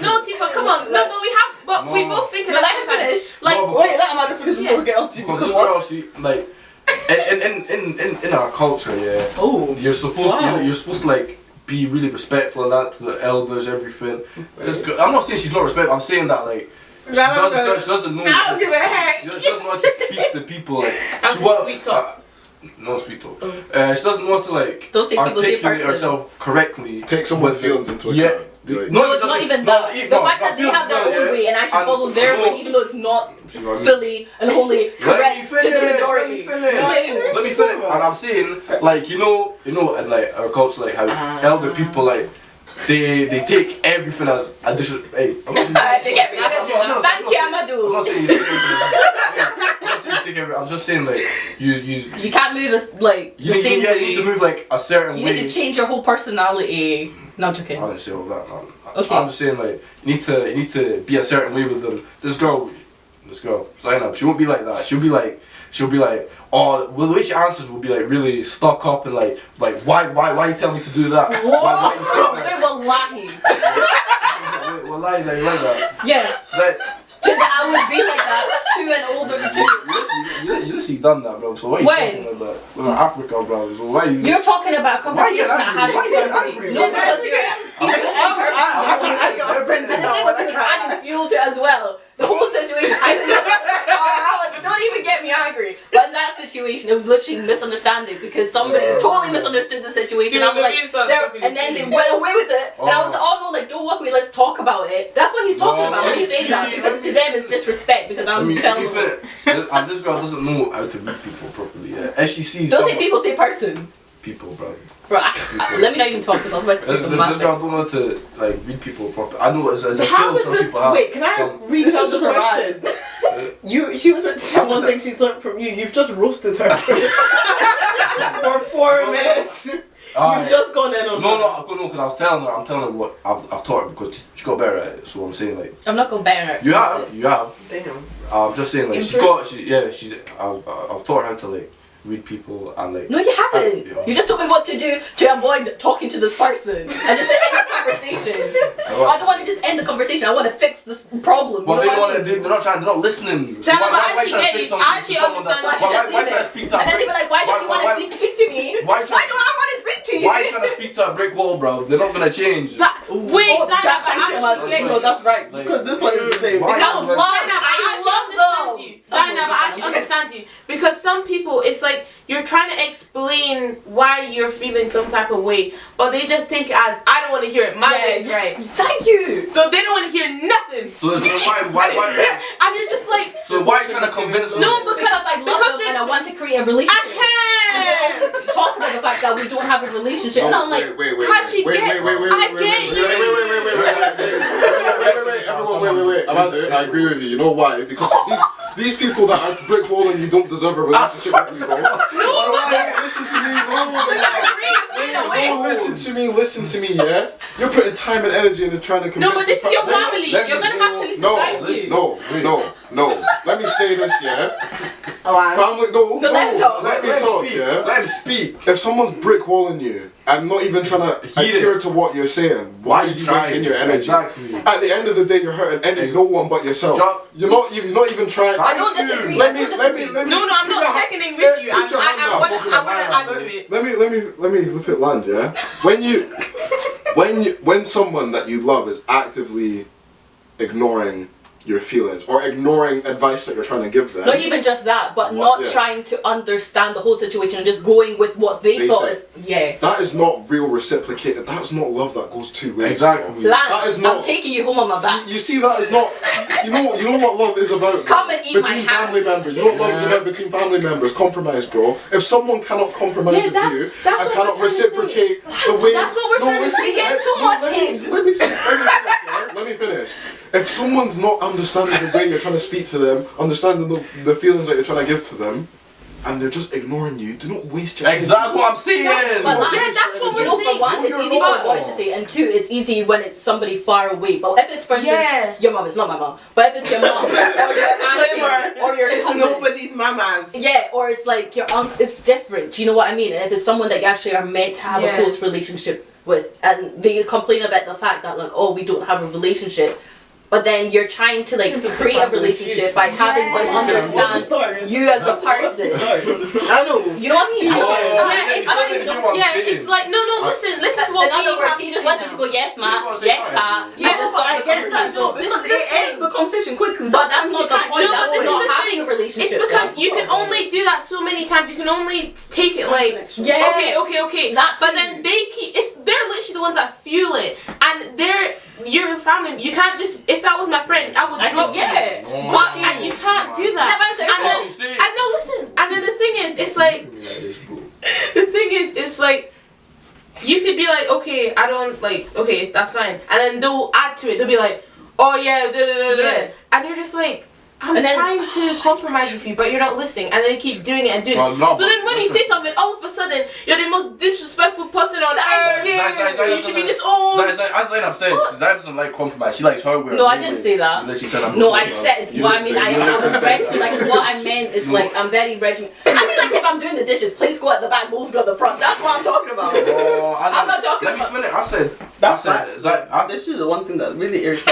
No, Tifa, come on. No, but we have. But we No. both think But let him finish. Like, No, but- Wait, let him finish before people get onto you Because because this girl, what? she like in our culture, yeah. Oh. You're supposed Wow. you're supposed to like be really respectful and that to the elders, everything. I'm not saying she's not respectful. I'm saying that like she doesn't know. I don't give a heck. She doesn't know how to speak to people. Like That's she wa- sweet talk. no sweet talk. She doesn't know how to like Don't say people say articulate person. herself correctly. Take someone's with the- feelings into yeah. account. Like, No, it's not even that. The fact that they have their own way and actually follow their way, even though it's not fully and wholly correct to the majority. Let me finish. And I'm saying, like, you know, and like our culture, like how elder people, like, they take everything as additional. Hey, I'm not saying. I take everything. I'm Thank you, I'm not Amadou. saying you take everything. I'm not saying you take everything. I'm just saying, like, you You can't move as like the same you way. need to move like a certain You way. need to change your whole personality. No, I'm joking. I didn't say all that, man. Okay. I'm just saying, like, you need to be a certain way with them. This girl, Zainab, she won't be like that. She'll be like, oh, well, the way she answers will be like really stuck up and like why you tell me to do that? Why you say Say wallahi. that? Well, like that. Yeah. Like, I would be like that to an older you literally done that, bro. So why are you When? talking about that? We're in Africa, bro. So why you? You're talking about a Why you conversation I had angry? Why you with somebody. angry? No, because you're I got offended and the now. thing was you're adding fuel to it as well. The whole situation, don't even get me angry. But in that situation, it was literally misunderstanding because somebody totally misunderstood the situation. Dude, I'm like, the reason there- fucking and then they silly. went away with it. And I was like, oh no, like don't walk away. Let's talk about it. That's what he's talking about when he's saying that because to them it's disrespect because I'm telling them. And this girl doesn't know how to read people properly. Yeah, and she sees Don't say someone- people, say person. people, bro. Bro, let me not even talk because I was about to say This some girl mad don't know how to like read people properly. I know it's a So skill how is some this? people have. Wait, can I Some- retell the just a question? She was meant to say one thing she's learned from you. You've just roasted her for 4 minutes. You've just gone in on her. because I was telling her, I'm telling her what I've taught her because she got better at it. So I'm saying like, I'm not gonna bear her. you have. Damn. I'm just saying like, she's I've taught her how to like read people and like. No, you haven't. Yeah. You just told me what to do to avoid talking to this person and just to end the conversation. I don't want to just end the conversation. I want to fix this problem. But you know they what want I to. mean? They're not trying. They're not listening. Tell them, why I actually try to get fix it. something I actually to someone understand that's- So I should why just try to leave speak it. to a And then they brick- be like, why don't you want why- to speak to me? why try- Why don't I want to speak to you? Why are you trying to speak to a brick wall, bro? They're not gonna change. Wait, Oh, Zainab, I thank you, man. actually get No, you. that's right. Like- Because this one is the same. Why- Because love, Zainab, I I love actually understand them. you. Zainab, I actually understand you. Because some people, it's like you're trying to explain why you're feeling some type of way, but they just take it as, I don't want to hear it. My way is right. Thank you. So they don't want to hear nothing. So why? And you're just like, So why are you trying to convince them? no, Because I love them and I want to create a relationship. Talk about the fact that we don't have a relationship. And I'm like, how'd she get? I get you. Everyone, wait. I agree with you. You know why? Because these people that are brick walling you don't deserve a relationship with you, bro. Listen to me. Listen to me, yeah? You're putting time and energy into trying to convince No, but this is your family. You're going to have to listen to you. No. Let me say this, yeah? Oh, Family, no. Let me talk, speak. yeah? Let him speak. If someone's brick walling you and not even trying to adhere to what you're saying, why are you wasting your energy? Exactly. At the end of the day, you're hurting no one but yourself. You're not even trying. I don't disagree. Let me. No, I'm not seconding with you. I want to add to it. Let me flip it land, yeah? When someone that you love is actively ignoring your feelings or ignoring advice that you're trying to give them. Not even just that, but What? not Yeah. trying to understand the whole situation and just going with what they thought think. is, yeah. That is not real reciprocated. That's not love that goes two ways. Exactly. bro. Lance, That is not. I'm taking you home on my back. You see, that is not. You know what love is about. Come and eat my between hand. family members. You know what love is about between family members. Compromise, bro. If someone cannot compromise with you that's and what cannot we're trying to say. reciprocate the way. That's what we're trying to say. We get too much in. Let me finish. If someone's not understanding the way you're trying to speak to them, understanding the feelings that you're trying to give to them, and they're just ignoring you, do not waste your energy. Exactly what I'm saying. But Lance, that's what we're you know, saying. for one, it's You're easy for a wrong. boy to say, and two, it's easy when it's somebody far away. But if it's, for instance, Yeah. your mom, it's not my mom, but if it's your mom, or your auntie, or your It's cousin, nobody's mamas. yeah, or it's like your uncle, it's different. Do you know what I mean? And if it's someone that you actually are meant to have Yeah. a close relationship with, and they complain about the fact that like, oh, we don't have a relationship, but then you're trying to like create a relationship by having them understand you as a person. I know. You know what I mean? It's like no, listen to what in other we words, have he to just say wants me to go, yes, ma, People say yes, fine. ha. Yeah, and but start I the get that conversation. though, because it ends the conversation quickly. But that's not the point. No, but That's this is not the having a relationship. It's because you can only do that so many times. You can only take it like Yeah. okay. That But too. then they're literally the ones that fuel it, and you're the family. You can't just, if that was my friend, I would drop you. But you can't do that. And no, listen. And then the thing is, it's like you could be like, okay, I don't like, okay, that's fine, and then they'll add to it. They'll be like, oh yeah, and you're just like, I'm trying to compromise with you, but you're not listening, and then you keep doing it and doing it. So then when you say something, all of a sudden you're the most disrespectful person on earth. You should be this old. As Zainab said, Zainab doesn't like compromise. She likes her way. No, I didn't say that. She said, No, I said what I mean. I was like what I meant is like I'm very regimented. I mean, like if I'm doing the dishes, plates go at the back, bowls go at the front. That's what I'm talking about. I'm not talking Let me about. finish. I said, This is the one thing that really irritates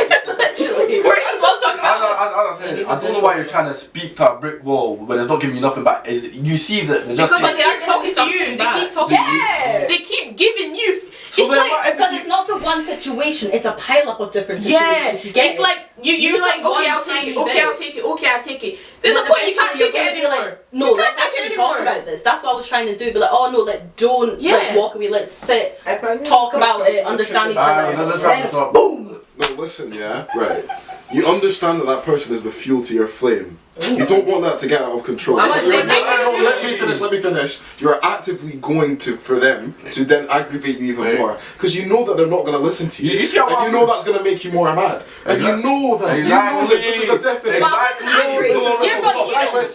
me. We're also talking about. As I said, I don't know why you're trying to speak to a brick wall when it's not giving you nothing back. You see that they're just Because saying, they are talking to you. They keep talking to you. They keep giving you. Because it's not the one situation, it's a pile up of different situations. You get it's like you're like, okay, I'll take it. Okay, I'll take it. There's a point you can't take it anymore. No, let's actually talk about this. That's what I was trying to do. Be like, oh no, like don't like walk away. Let's sit, talk about it, understand each other. Let's wrap this up. Boom. No, listen, yeah, right. You understand that person is the fuel to your flame. You don't want that to get out of control. Let me finish. You're actively going for them to then aggravate you even more. Because you know that they're not going to listen to you. And you know that's going to make you more mad. And you know that. You know this is a definite. You don't want to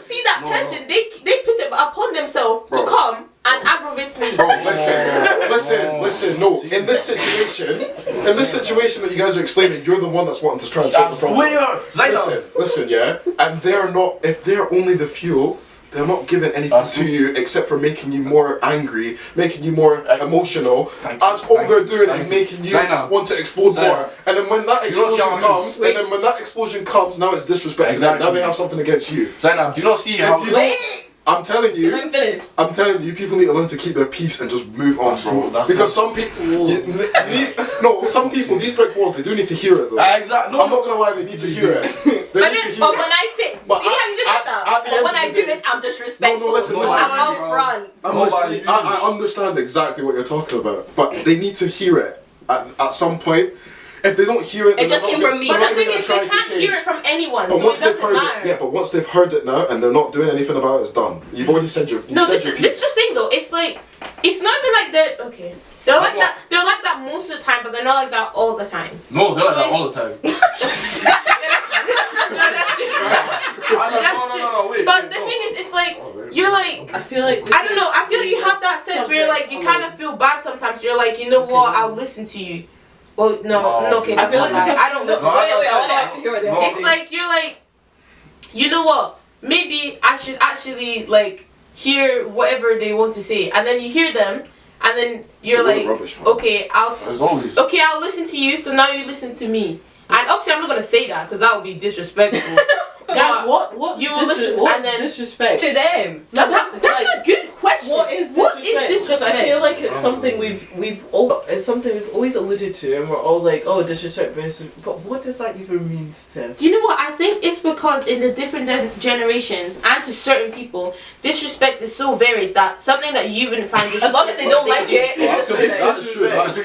see that person. They put it upon themselves to come and aggravate me. Bro, listen. No, in this situation that you guys are explaining, you're the one that's wanting to try and solve the problem. Listen, yeah. And if they're only the fuel, they're not giving anything to you except for making you more angry, making you more emotional. All they're doing is making you want to explode more. And then when that explosion comes, now it's disrespect to them. Now they have something against you. Zainab, do you not see how... I'm telling you, Let me finish. I'm telling you, people need to learn to keep their peace and just move on, bro. Because some people, some people, these brick walls, they do need to hear it though. Exactly. I'm not gonna lie, they need to hear it. But when I say, see how you just said that? But when I do it, I'm disrespectful. No, listen. I'm upfront. I understand exactly what you're talking about, but they need to hear it at some point. If they don't hear it, it just came from me. But the thing is, they can't hear it from anyone, but so it doesn't matter. But once they've heard it now and they're not doing anything about it, it's done. You've already said your piece. This is the thing though. It's like, it's not even like they're okay. They're like that. They're like that most of the time, but they're not like that all the time. No, they're like that all the time. That's true. No, wait. But the thing is, it's like you're like. I feel like I don't know. I feel like you have that sense where you're like you kind of feel bad sometimes. You're like, you know what? I'll listen to you. Well, no, okay. I feel like I don't listen. Wait, I want to actually hear what they're saying. It's like you're like, you know what? Maybe I should actually like hear whatever they want to say, and then you hear them, and then you're like, okay, I'll listen to you. So now you listen to me, and obviously I'm not gonna say that because that would be disrespectful. Guys, what's disrespect to them? That's a good question. What is disrespect? Because I feel like it's something we've always alluded to, and we're all like, oh, disrespect, but what does that even mean, Steph? Do you know what? I think it's because in the different generations and to certain people, disrespect is so varied that something that you wouldn't find disrespectful, as long as they don't like it. That's true. That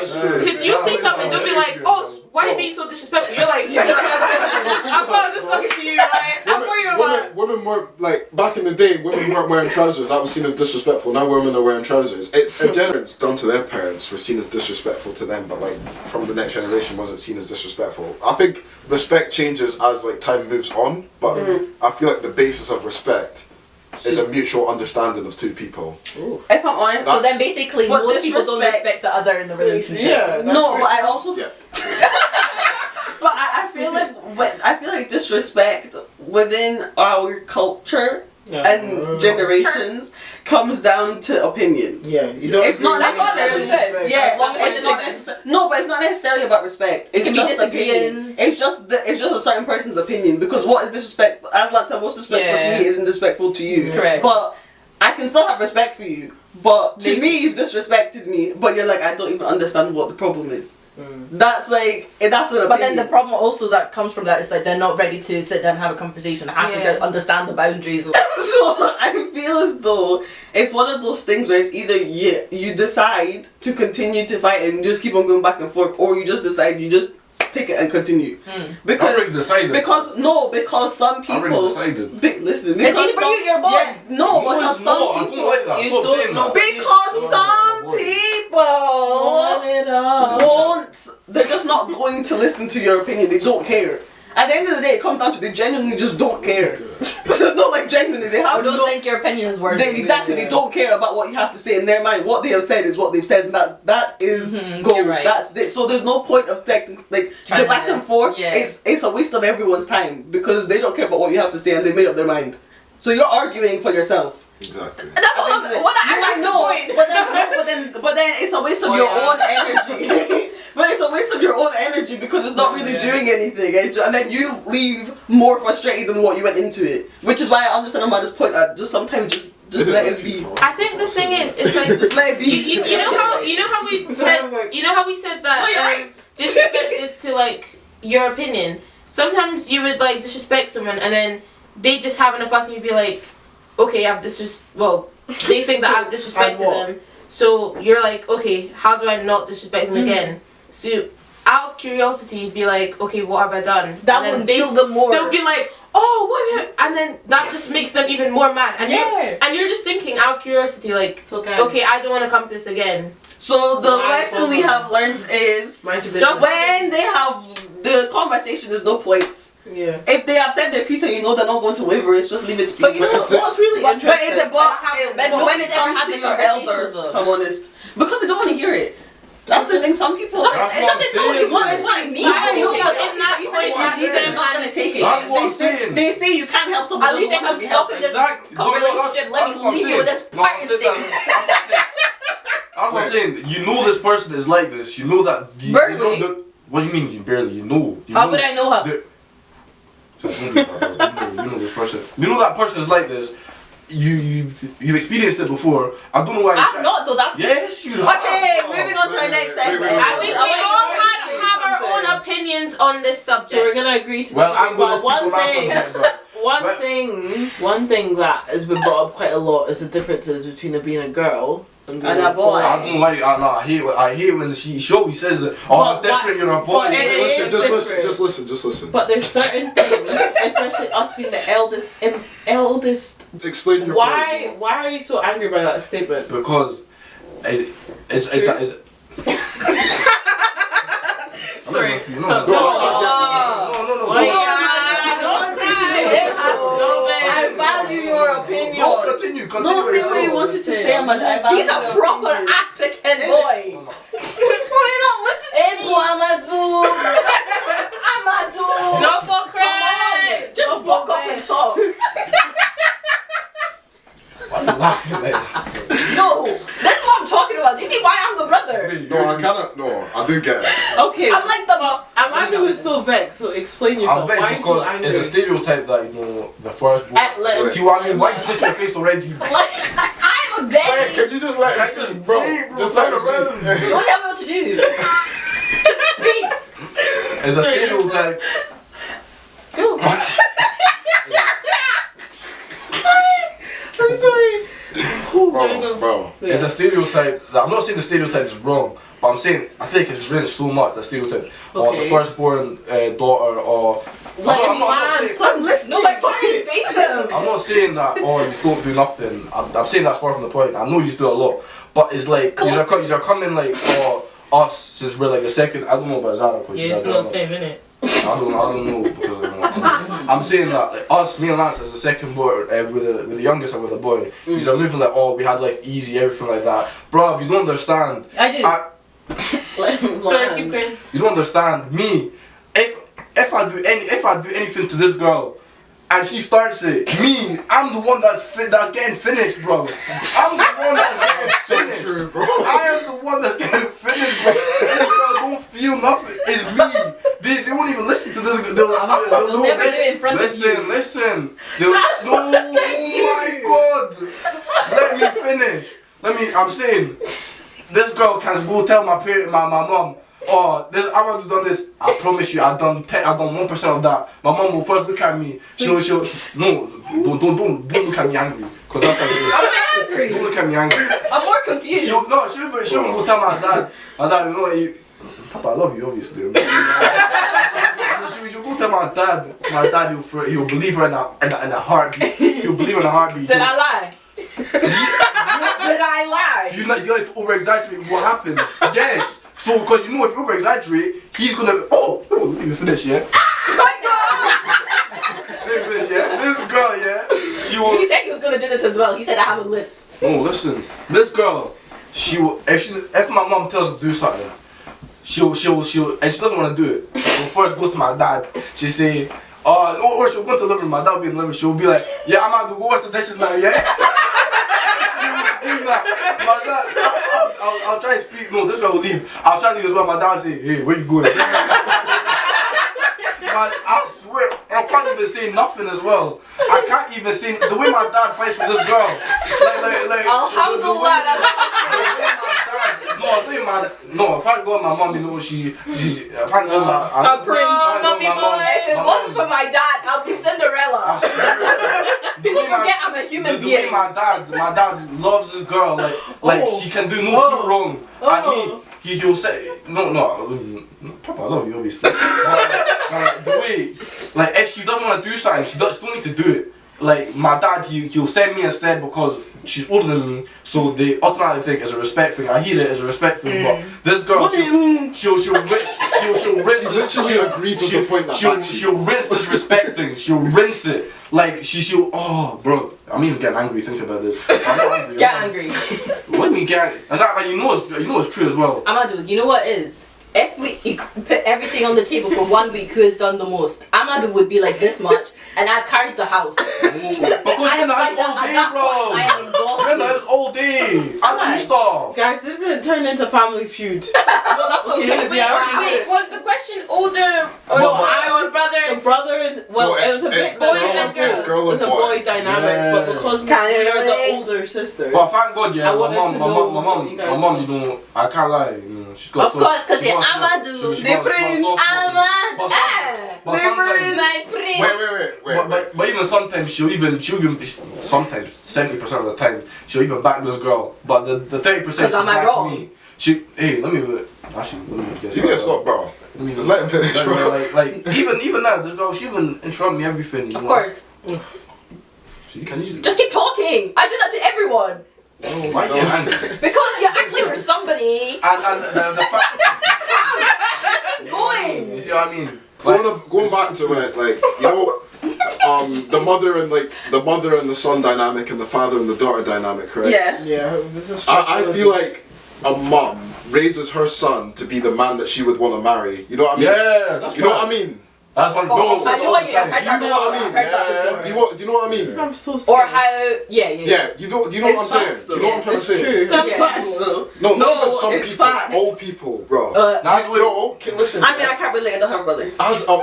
is true. Because you say something, they'll be like, oh, why are you being so disrespectful? You're like, I'm not just talking to you. Like, I'm worried about. Women weren't like back in the day. Women weren't wearing trousers. That was seen as disrespectful. Now women are wearing trousers. It's a generation done to their parents were seen as disrespectful to them, but like from the next generation wasn't seen as disrespectful. I think respect changes as like time moves on, but I feel like the basis of respect is a mutual understanding of two people. If I'm honest, so then basically most people don't respect the other in the relationship. Yeah. No, but I also. Yeah. But I feel like disrespect within our culture and generations comes down to opinion. Yeah, you don't. It's not That's what necessarily. I said. Yeah, As long as it's it's not like- necessarily. No, but it's not necessarily about respect. It's can be just opinion. disagreements. It's just a certain person's opinion, because what is disrespectful? As Lance said, what's disrespectful Yeah. to me isn't disrespectful to you. Correct. But I can still have respect for you. But to Maybe. me, you disrespected me. But you're like, I don't even understand what the problem is. That's like, that's an opinion. But then the problem also that comes from that is like they're not ready to sit down and have a conversation. I have to understand the boundaries. So I feel as though it's one of those things where it's either you decide to continue to fight and just keep on going back and forth, or you just decide you just take it and continue. Because I already decided. because some people. I already decided. Listen, It's because easy for you, you're born. Yeah, no, No, because it's some not. I people. don't like that. You Stop still saying know- that. Because some people won't. They're just not going to listen to your opinion. They don't care. At the end of the day, it comes down to they genuinely just don't care. So not like genuinely, they I have don't no. think your opinion is worth it. Exactly, they don't care about what you have to say in their mind. What they have said is what they've said, and that is gold. you're right. That's it. So there's no point of the Trying back to- and forth. yeah. It's a waste of everyone's time because they don't care about what you have to say and they made up their mind. So you're arguing for yourself. Exactly. That's what I'm. What I know. But then it's a waste of your own energy. But it's a waste of your own energy because it's not really doing anything, and then you leave more frustrated than what you went into it. Which is why I understand Amanda's point. Just sometimes just let it be. I think the thing is, it's like Just let it be. you know how we said that disrespect is to like your opinion. Sometimes you would like disrespect someone and then they just having a fuss and you'd be like, okay, they think that I've disrespected them. So you're like, okay, how do I not disrespect them again? So out of curiosity, you'd be like, okay, what have I done? That and will kill them more. They'll be like, oh, what? And then that just makes them even more mad. And you're just thinking out of curiosity, like, okay, I don't want to come to this again. So the lesson we have learned is just when they have the conversation, there's no points. Yeah. If they have said their piece and you know they're not going to waver, it's just leave it speak. But you know what's really interesting? But when it comes to your elder, if I'm honest, because they don't want to hear it. That's the thing. Some people. Sometimes no one It's what I need. I know, But but some in that people, point, they're not going to take it. That's what I'm saying. They say you can't help someone. At least if I'm stopping this relationship, let me leave you with this part statement. That's what I'm saying. You know this person is like this. You know that. You know what do you mean? You barely. You know. How would I know her? You know this person. You know that person is like this. You've experienced it before. I don't know why. I'm not though. That's Yes, you have. Okay, moving on to our next segment. I think we all have our own opinions on this subject. So we're gonna agree to Well, disagree. I'm gonna But speak for myself. one thing that has been brought up quite a lot is the differences between there being a girl and a boy. I don't like. I hate when she always says that. Oh, it's different. You're a boy. but it Just listen. But there's certain things, especially us being the eldest. Explain your Why are you so angry by that statement? Because it's Sorry. No. I value your opinion. No, continue. No, say what you wanted to say, Amanda. I value he's a your proper opinion. African boy. Why not listen? Amadu. No for credit. Just walk up and talk. Why are you laughing like that? No, that's what I'm talking about. Do you see why I'm the brother? I do get it. Okay. I'm like the. Amanda was so vexed. So explain yourself. I'm Why are vexed you so because angry? it's a stereotype that the first boy. Like, See what I mean? Why you twist your face already? Like, I'm a Hey, baby. can you just let us Just speak, bro? speak, bro. Just let us Turn speak. Don't tell me what to do. Just speak. It's a stereotype. Go. I'm sorry. Bro. It's a stereotype. I'm not saying the stereotype is wrong, but I'm saying I think it's really so much the stereotype. Or the Okay. firstborn daughter, or I'm not saying. Stop listening. No, like fucking face them. I'm not saying that, oh, you don't do nothing. I'm saying that's far from the point. I know you do a lot. But it's like, you're coming like, oh, us, since we're like the second, I don't know about Zara, because Yeah, it's not the same, innit? I don't know, because I'm saying that, like, us, me and Lance, as the second boy, with the youngest and with the boy, these are moving like, oh, we had life easy, everything like that. Bro, you don't understand. I do. Sorry, keep going. You don't understand me. If I do anything to this girl, and she starts it. Me, I'm the one that's getting finished, bro. I'm the one that's getting finished. True, bro. I am the one that's getting finished, bro. This girl don't feel nothing. It's me. They won't even listen to this. They'll never do it in front of you. Listen. No, oh my God. Let me finish. I'm saying, this girl can go tell my mom, oh, Amadou done this. I promise you, I done 1% of that. My mom will first look at me. She'll no, don't look at me angry, cause that's how it is. I'm not angry. Don't look at me angry. I'm more confused. She'll go tell my dad. My dad, you know, Papa, I love you, obviously. She'll go tell my dad. My dad, he'll believe her in a heartbeat. He'll believe her in a heartbeat. Did I lie? Did I lie? You like over exaggerate what happens. Yes. So, because you know, if you over exaggerate, he's gonna. Oh, let me finish, yeah? My God! Let me finish, yeah? This girl, yeah? She will. He said he was gonna do this as well. He said I have a list. No, listen. This girl, she will. If my mom tells her to do something, she'll, and she doesn't want to do it. She'll first go to my dad. She'll say, or she'll go to the living room. My dad will be in the living room. She'll be like, yeah, I'm gonna go wash the dishes now, yeah? My dad, I'll try to speak. No, this girl will leave. I'll try to leave as well. My dad will say, hey, where you going? I swear, I can't even say nothing as well. I can't even say the way my dad fights with this girl. Like Alhamdulillah. No, thank God my mom, you know, thank God A prince. Some people, If it wasn't for my dad, I'll be Cinderella. People forget I'm a human the way being. my dad loves this girl, like she can do no thing wrong. And me, he'll say, no, Papa, I love you, obviously. The way, like, if she doesn't want to do something, she still need to do it. Like, my dad, he'll send me instead because she's older than me, so they automatically think it's a respect thing. I hear it as a respect thing, but this girl, she'll literally agreed with the point that she'll rinse this respect thing. She'll rinse it. Like, oh, bro, I'm even getting angry thinking about this. I'm not angry. Get angry. What do you mean get angry? Like, you know it's true as well. Amadou, you know what is? If we put everything on the table for 1 week, who has done the most? Amadou would be like this much, and I've carried the house. Because you're not all day, bro. I am exhausted. You're not all day. I do stuff. Guys, this didn't turn into Family Feud. Well, that's what Wait, it's gonna be. I already did wait, was the question older or No, brother The and brother, well, No, it was a it's bit boys girl and girls. It's girl It was and a boy. boy dynamics, but because we Can are you the relate? older sister. But thank God, yeah, I my wanted mom, to my know mom, what you guys you know, I can't lie, you know, she's got Of course, because she it's got- Amadou. she The got- prince. but Amadou. but sometimes, My prince. Wait. but even sometimes she'll even sometimes 70% of the time she'll even back this girl, but the 30% she am I backs wrong? me. Let me guess. You need to stop, bro. Just let him finish, bro. Like even now, this girl, she even interrupt me everything. You Of know? course. Can you Just keep talking. I do that to everyone. Why you get angry? Because you're asking for somebody. And the fact. Going. You see what I mean? going back to it, like, you know, the mother and the son dynamic and the father and the daughter dynamic, right? Yeah. Yeah, this is. I feel like a mom raises her son to be the man that she would want to marry. You know what I mean? Yeah, that's You know what I mean? That's what No, I know what you. I've heard Do you know what I that mean? before. I've heard that Yeah. before. Do you know what I mean? I'm so Or scared. how? Yeah. Yeah, do you know what I'm It's saying? facts, Do you know what I'm trying to It's say? true. That's Yeah. facts though. No, not even some it's people, facts. all people, bro. That's what- Listen. I mean, I can't relate. I don't have a brother. As a I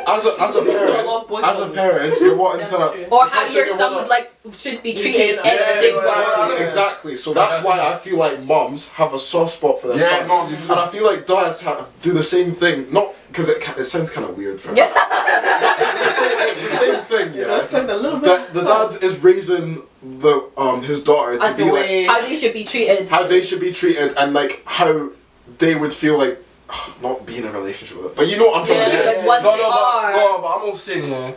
love boys parent, only. you're wanting That's to. true. Or how Because your you're son wanna- would like should be treated. Yeah, if Exactly. So that's why I feel like moms have a soft spot for their Yeah, sons, no, they do. and I feel like dads do the same thing. Not because it sounds kind of weird for. It's the same thing, yeah. That sounded a little bit. That the dad is raising his daughter to As be the like way how they should be treated. how they should be treated and like how they would feel like not being in a relationship with it. But you know what I'm trying to say. Like once they are. but I'm not saying, yeah.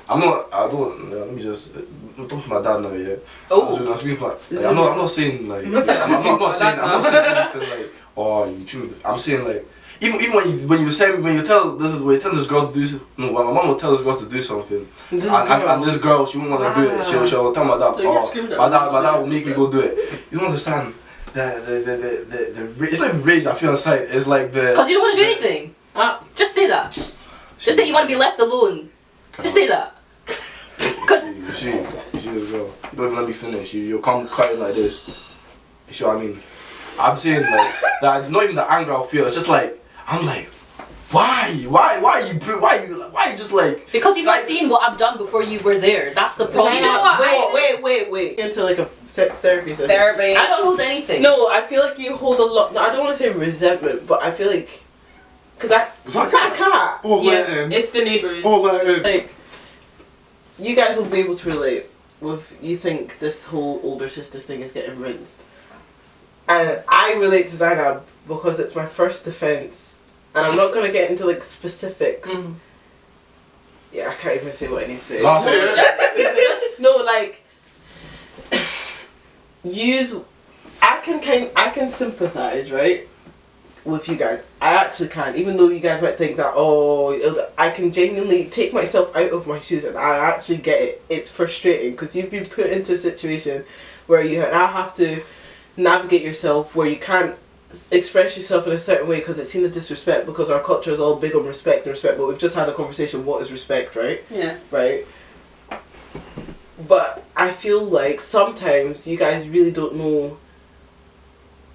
Let me just. I'm talking to my dad now, yeah. Oh. I'm speaking to my. Like, I'm not saying like. I'm not saying anything like. Oh, you treat me. I'm saying like. Even when you tell this girl to do when my mom will tell this girl to do something and this girl she won't want to do it, she'll tell my dad, my dad will make me go do it. You don't understand the it's not even rage I feel inside, it's like the Because you don't want to do anything. Just say that. Just say you want to be left alone. Just say that. Because see as well. You don't even let me finish. You'll come crying like this. You see what I mean? I'm saying like that. Not even the anger I'll feel. It's just like I'm like, why you just like? Because you've not seen what I've done before you were there. That's the problem. You know what? Wait. Into like a therapy session. Therapy. I don't hold anything. No, I feel like you hold a lot. No, I don't want to say resentment, but I feel like because Was that that cat. Oh, Yeah, let in. it's the neighbours. Oh, let in. Like, you guys will be able to relate with, you think this whole older sister thing is getting rinsed. And I relate to Zainab because it's my first defense. And I'm not going to get into like specifics. Yeah, I can't even say what I need to say. Last year. No, like, I can sympathize, right? With you guys. I actually can, even though you guys might think that, I can genuinely take myself out of my shoes and I actually get it. It's frustrating because you've been put into a situation where you now have to navigate yourself, where you can't express yourself in a certain way because it's seen as disrespect, because our culture is all big on respect, but we've just had a conversation, what is respect, right? Yeah. Right? But I feel like sometimes you guys really don't know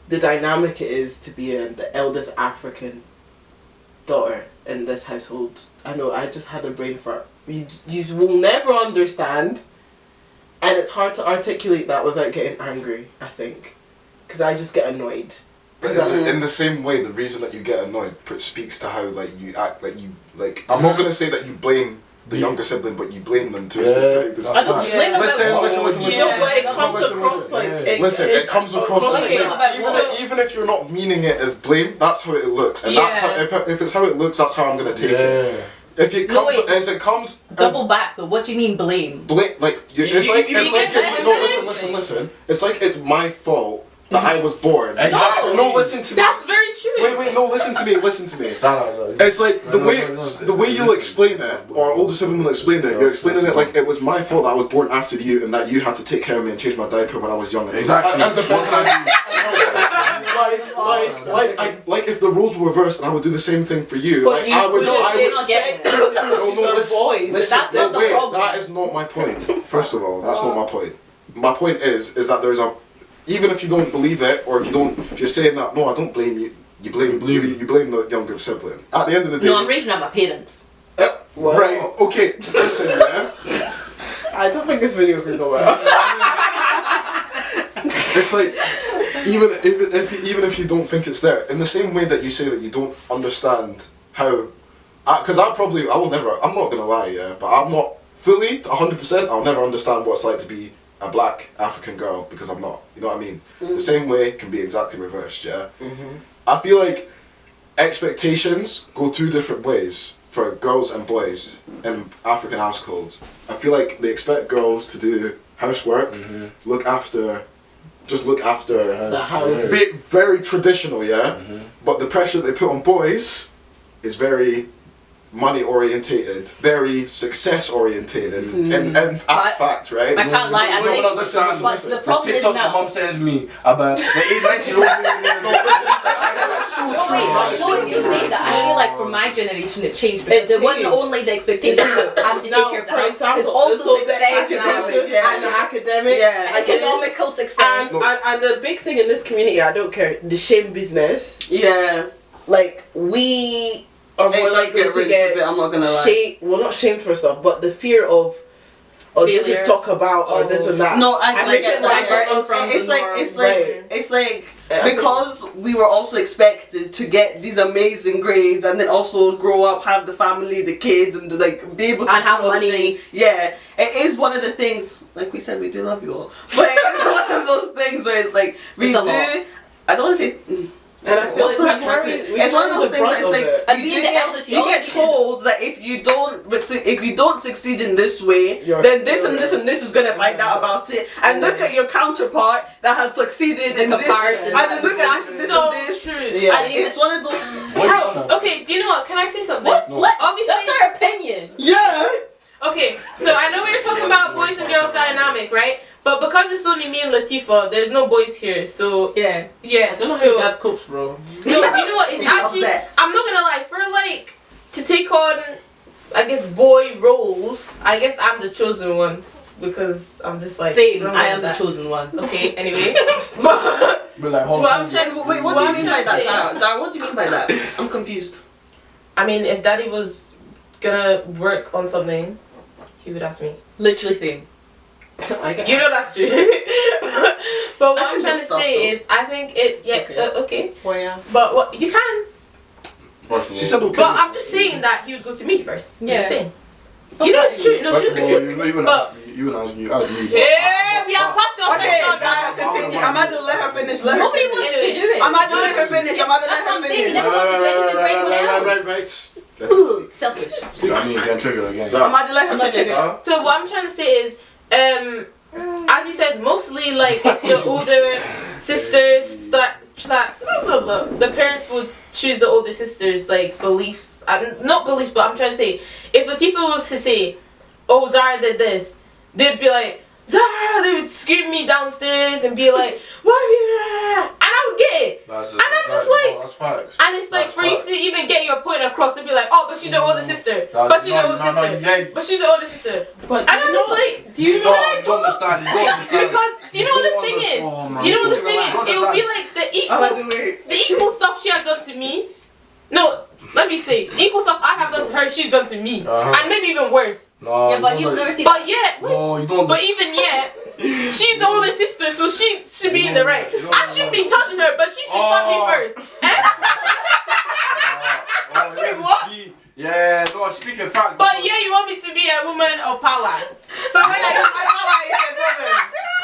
the dynamic it is to be the eldest African daughter in this household. I know, I just had a brain fart. You will never understand, and it's hard to articulate that without getting angry, I think. Because I just get annoyed. But in the same way, the reason that you get annoyed speaks to how like you act, like you like. I'm not gonna say that you blame the younger sibling, but you blame them to a specific. I don't blame them. Listen. Yeah, but it comes Listen, across like... It comes across as Okay, blame. Even if you're not meaning it as blame, that's how it looks. And that's how, if it's how it looks, that's how I'm gonna take it. If it comes as it comes... Double back though, what do you mean blame? Blame, like, listen. It's like it's my fault that I was born. Exactly. No, listen to me. That's very true. Wait, no, listen to me. No. It's like the way you'll explain it, or older sibling will explain it. You're explaining it like it was my fault that I was born after you, and that you had to take care of me and change my diaper when I was young. Exactly. And like if the roles were reversed and I would do the same thing for you, But like I would expect listen, boys. That's not the problem. that is not my point. First of all, that's not my point. My point is that there's a, even if you don't believe it, or if you're saying that, no, I don't blame you. You blame the younger sibling. At the end of the day, No, I'm raising up my parents. Well, right? Okay, listen, yeah. I don't think this video can go well. It's like even if you don't think it's there, in the same way that you say that you don't understand how, because I'm not gonna lie, yeah, but I'm not fully 100%. I'll never understand what it's like to be a black African girl, because I'm not. You know what I mean? The same way can be exactly reversed, yeah. I feel like expectations go two different ways for girls and boys in African households. I feel like they expect girls to do housework, to look after The house. very traditional, yeah. But the pressure they put on boys is very money orientated, very success orientated, and fact, right? I can't lie, I think. Listen. The problem is TikTok my now. mom sends me about the 8-9-year-old. No, you say that. I feel like for my generation it changed because it wasn't changed. only the expectation of having to take Now, care of the for house. example, It's also so the success now. education and the academic, Economical success. and the big thing in this community, I don't care, the shame business. Yeah. Like, we are more It does likely get to rinsed get a bit, I'm not gonna lie. shame. Well, not shamed for stuff, but the fear of, this is Failure. talk about, or this and that. No, I make get it that. like Diverting from It's the like norm. it's like because we were also expected to get these amazing grades and then also grow up, have the family, the kids, and like be able to And have do all the money. things. Yeah, it is one of the things. Like we said, we do love you all, but it's one of those things where it's like we It's a do. lot. I don't want to say. And I feel like What's we the word? carry- we It's one of carry those the things brunt that's of like it. And you being do the get eldest, you you get also need to- told that if you don't succeed in this way, You're then this and failure. this and this is gonna find out about it. And look at your counterpart that has succeeded in this, comparison. and then look at this and this so and this. true. Yeah. And it's one of those. Bro, okay, do you know what? Can I say something? What? Obviously, That's our opinion. Yeah. okay, so I know we were talking about boys and girls dynamic, right? But because it's only me and Latifa, there's no boys here, so Yeah. yeah. I don't know how so, your dad copes, bro. No, do you know what? It's He's actually, upset. I'm not gonna lie, for like, to take on, I guess, boy roles, I guess I'm the chosen one. because I'm just like. Same. wrong I with am the that. chosen one. Okay. Anyway. But like, hold Well, on. I'm trying. Wait, what do you mean by that, say- Zara? Zara, what do you mean by that? I'm confused. I mean, if Daddy was gonna work on something, he would ask me. Literally same. I get You know that's true. But what I I'm can trying make to stuff, say though. is, I think it. Yeah. okay. Okay. Well, yeah. But what you can. First of She all, said okay. But I'm just saying that he would go to me first. I'm Yeah. just saying. You know it's true. No, first of all, seriously. you wouldn't But- ask me. You wouldn't ask me. I'd leave. Yeah, we are past your Okay, section. Zara, continue. I'm about to let her finish. Let her Nobody finish. wants to do it. I'm about to let her finish. I'm about to let That's what her I'm saying. You finish. never want to do anything for anyone else. Right. Let's Selfish. You know what I mean? Getting triggered again. Zara. I'm about to let her I'm not finish. Zara. So what I'm trying to say is, as you said, mostly like it's the older sisters that blah blah blah. The parents would choose the older sisters like beliefs, not beliefs, but I'm trying to say, if Latifah was to say, "Oh, Zara did this," they'd be like, "Zara," they would scream me downstairs and be like, "What are you?" And I would get it. That's And I'm just like- that's facts. And it's like That's for you facts. to even get your point across, they'd be like, "Oh, but she's the older sister. No, But she's the no, older no, no, sister. you ain't. But she's the older sister." But And I'm just like, do you No, know? I don't understand. You don't understand. because do you know what the thing is? Do you know what the thing is? It would be like the I'm about to equal, wait. the equal stuff she has done to me. No, let me say, equal stuff I have done to her, she's done to me, Uh-huh. and maybe even worse. No, Yeah, you but don't you'll like- never see. But yet, No, you don't. but even yet, she's the older sister, so she should be in the right. I shouldn't be touching her, but she should slap me Oh. first. Eh? I'm sorry, what? Yeah, no, speaking fact. But yeah, you want me to be a woman of power. So when I use my power, it's a problem.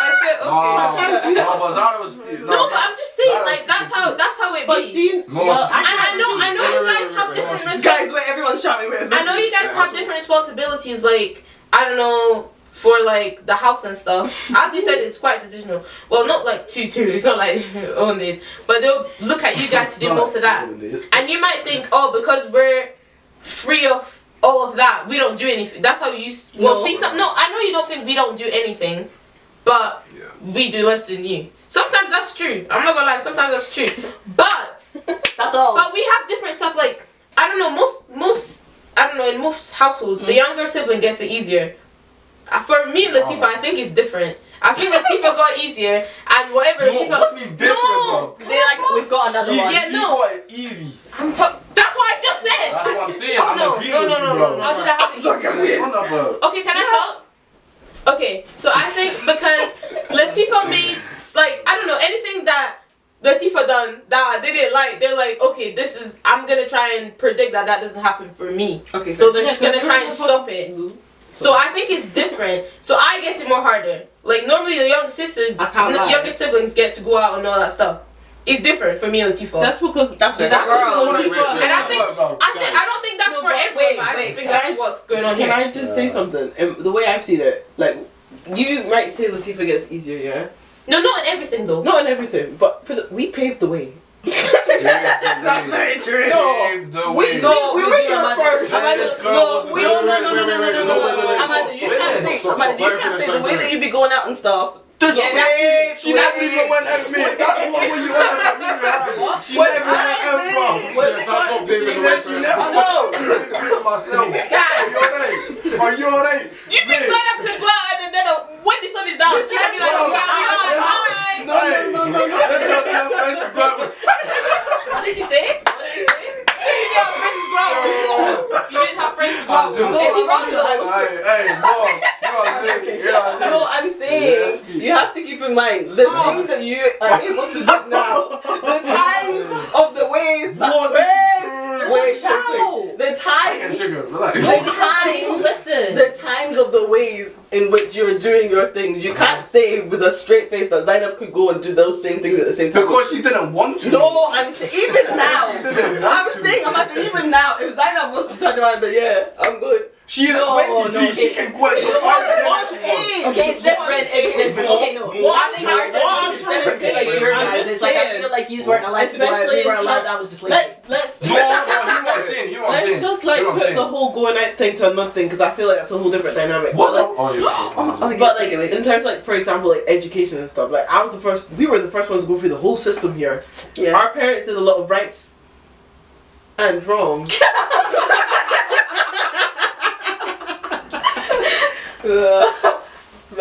I said, okay. No, but Zara was. No, but I'm just saying, like that's how it But be. do you? No, well, she's- And I know you guys have different Guys, responsibilities. wait, everyone's shouting. Wait, I know you guys have different responsibilities. Like I don't know for like the house and stuff. As you said, it's quite traditional. Well, not like two. It's not like own this, but they'll look at you guys to do most of that. And you might think, oh, because we're free of all of that, we don't do anything. That's how you. Well, No. see, some. No, I know you don't think we don't do anything, but Yeah. we do less than you. Sometimes that's true. I'm not gonna lie. Sometimes that's true, but. That's all. But we have different stuff. Like I don't know, most I don't know, in most households, the younger sibling gets it easier. For me, Latifah, I think it's different. I think Latifah got easier, and whatever No, Latifah. what do you mean different, No, bro? They're like, we've got another one. Yeah, She no. got it easy. That's what I just said. That's what I'm saying. Oh, I'm no, agreeing no, with no, you, no, bro. no, no. How did I have to What about? Okay, can I talk? Okay, so I think because Latifah made like I don't know anything that Latifah done that they didn't like. They're like, okay, this is I'm gonna try and predict that doesn't happen for me. Okay, So they're Yeah, just gonna 'cause try you're and the stop it. So I think it's different. So I get it more harder. Like normally the younger sisters, I can't lie. younger siblings get to go out and all that stuff. It's different for me and Latifah. That's because That's that's a girl. Wait, wait, wait. and I think Bro, I don't think that's No, for but everyone. wait, But I wait, just think can that's I- what's going on Can here. I just say something? The way I've seen it, like you might say Latifah gets easier, yeah. No, not in everything though. Not in everything, but we paved the way. That's very true. Pave the way. No, we we were do, here Amanda. first. Amanda, This girl no, was- we no, Amanda, you can't say, Stop, Amanda, you let her can't finish, say let the her way that finish. you be going out and stuff. This Yeah, way, that's- she never even went at me. That's what you want at me, right? She never went at me, bro. That's not paving the way for She her. never went at me myself. Are you alright? Are you alright? Do you think Zainab could go out and then when the sun is down, she can be like, No, hi. No. Let's go to her friends to go out with. What did she say? What did she say? You didn't have friends to go out with. You didn't have friends to go out with. No, Is he wrong Amanda, though? Hey, bro. You know what I'm saying? You know what I'm saying? No, I'm saying you have to keep in mind the things that you are able to do now, the times of the ways that wait, the I can times, trigger. Relax. the times, Listen. the times of the ways in which you're doing your things. You can't say with a straight face that Zainab could go and do those same things at the same time. Because she didn't want to. No, I'm saying even now. I'm saying even now. If Zainab was to turn around and be yeah, I'm good. She is No, 23. no, She can quit. Okay, it's different. It's different. Okay, no. I think ours is different to like your I'm guys'. just Like I saying. feel like you weren't allowed to go out. Especially We weren't in allowed. time- I was just lazy. Let's No, you know what I'm saying. You know what I'm saying. let's just like You know what I'm put saying. the whole going out thing to nothing because I feel like that's a whole different dynamic. What's But, up? Oh, yeah. But like in terms like for example like education and stuff, like we were the first ones to go through the whole system here. Yeah. Our parents did a lot of rights and wrongs.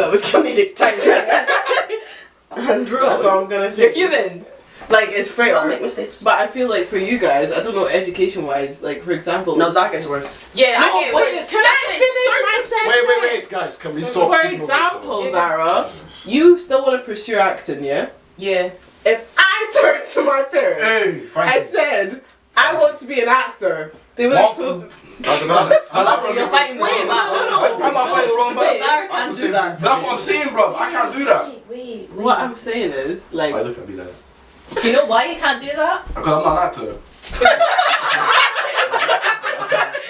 that with comedic timing. Andrew, that's all I'm gonna say. You're human. Like it's fair. I'll make mistakes. But I feel like for you guys, I don't know, education wise, like for example. No, Zach is worse. Yeah, No, okay, wait, can I finish my sentence? Wait, guys, can we stop? For speaking over each other? example, Zara, you still want to pursue acting, yeah? Yeah. If I turned to my parents Hey, and Frankie. said I want to be an actor, they would have Martin. told. You're fighting the wrong battle. I'm not fighting the wrong Wait, battle. Zara That's can't the do same that. thing. That's what I'm saying, bro. I can't do that. Wait. What I'm saying is, like, Why look at me like that? You know why you can't do that? Because I'm not an actor.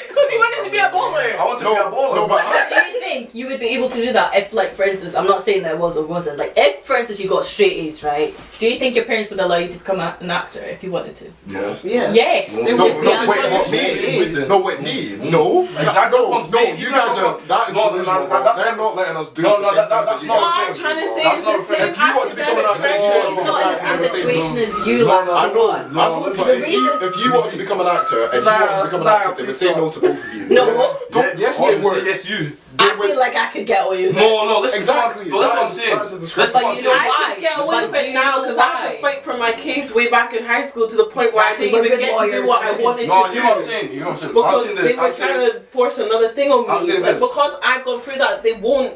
Because he wanted to be a bowler. I want to be a baller. No, but Do you think you would be able to do that if, like, for instance, I'm not saying that it was or wasn't, like, if, for instance, you got straight A's, right? Do you think your parents would allow you to become an actor if you wanted to? Yes. yeah. Yes. No, They No, would no, be wait, like, what, me? No, wait, me? No. Exactly what I'm No, saying. you guys are, that is No, delusional, bro. that's- They're not letting us do No, the no, same that- things that's that you not guys What do, I'm trying to bro. say That's is not the fair. same If you want to become an academic actor, pressure. you It's not in the same situation as you, No, like, no, I know, one. I know, but The if you want to become an actor and you want to become an Zara, actor, they would say no to both of you. No. Yes, they Obviously, would. yes, you. I feel like I could get away with it. No, listen. Exactly. No, that's what I'm That saying. is a That's discrepancy. what But I'm you know saying. why? I could get away But with it you now know because I had why? to fight for my case way back in high school to the point where Exactly, I didn't we're even good get to do lawyers what I and wanted No, to you know what I'm do. saying. You know what I'm saying. I'm Because saying they this. were I'm trying saying. to force another thing on I'm me. saying Like, this. because I've gone through that, they won't.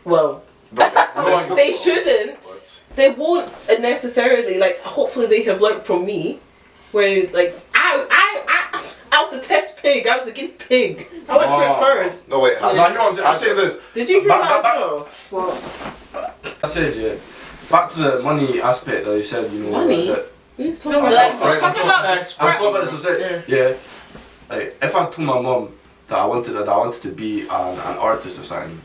Well, No, they shouldn't. They won't necessarily. Like, hopefully, they have learned from me. Whereas, like, I was a test pig. I was a guinea pig. I went for it first. No, wait, No, you know what I'm saying. I'm saying this. Did you hear Back- that? back- Well, I said, yeah. Back to the money aspect that you said, you know. Money? That, who's No, talking we're about? like, Right, talking about success. I'm talking about the society. Yeah. Like, if I told my mum that I wanted to be an artist or something.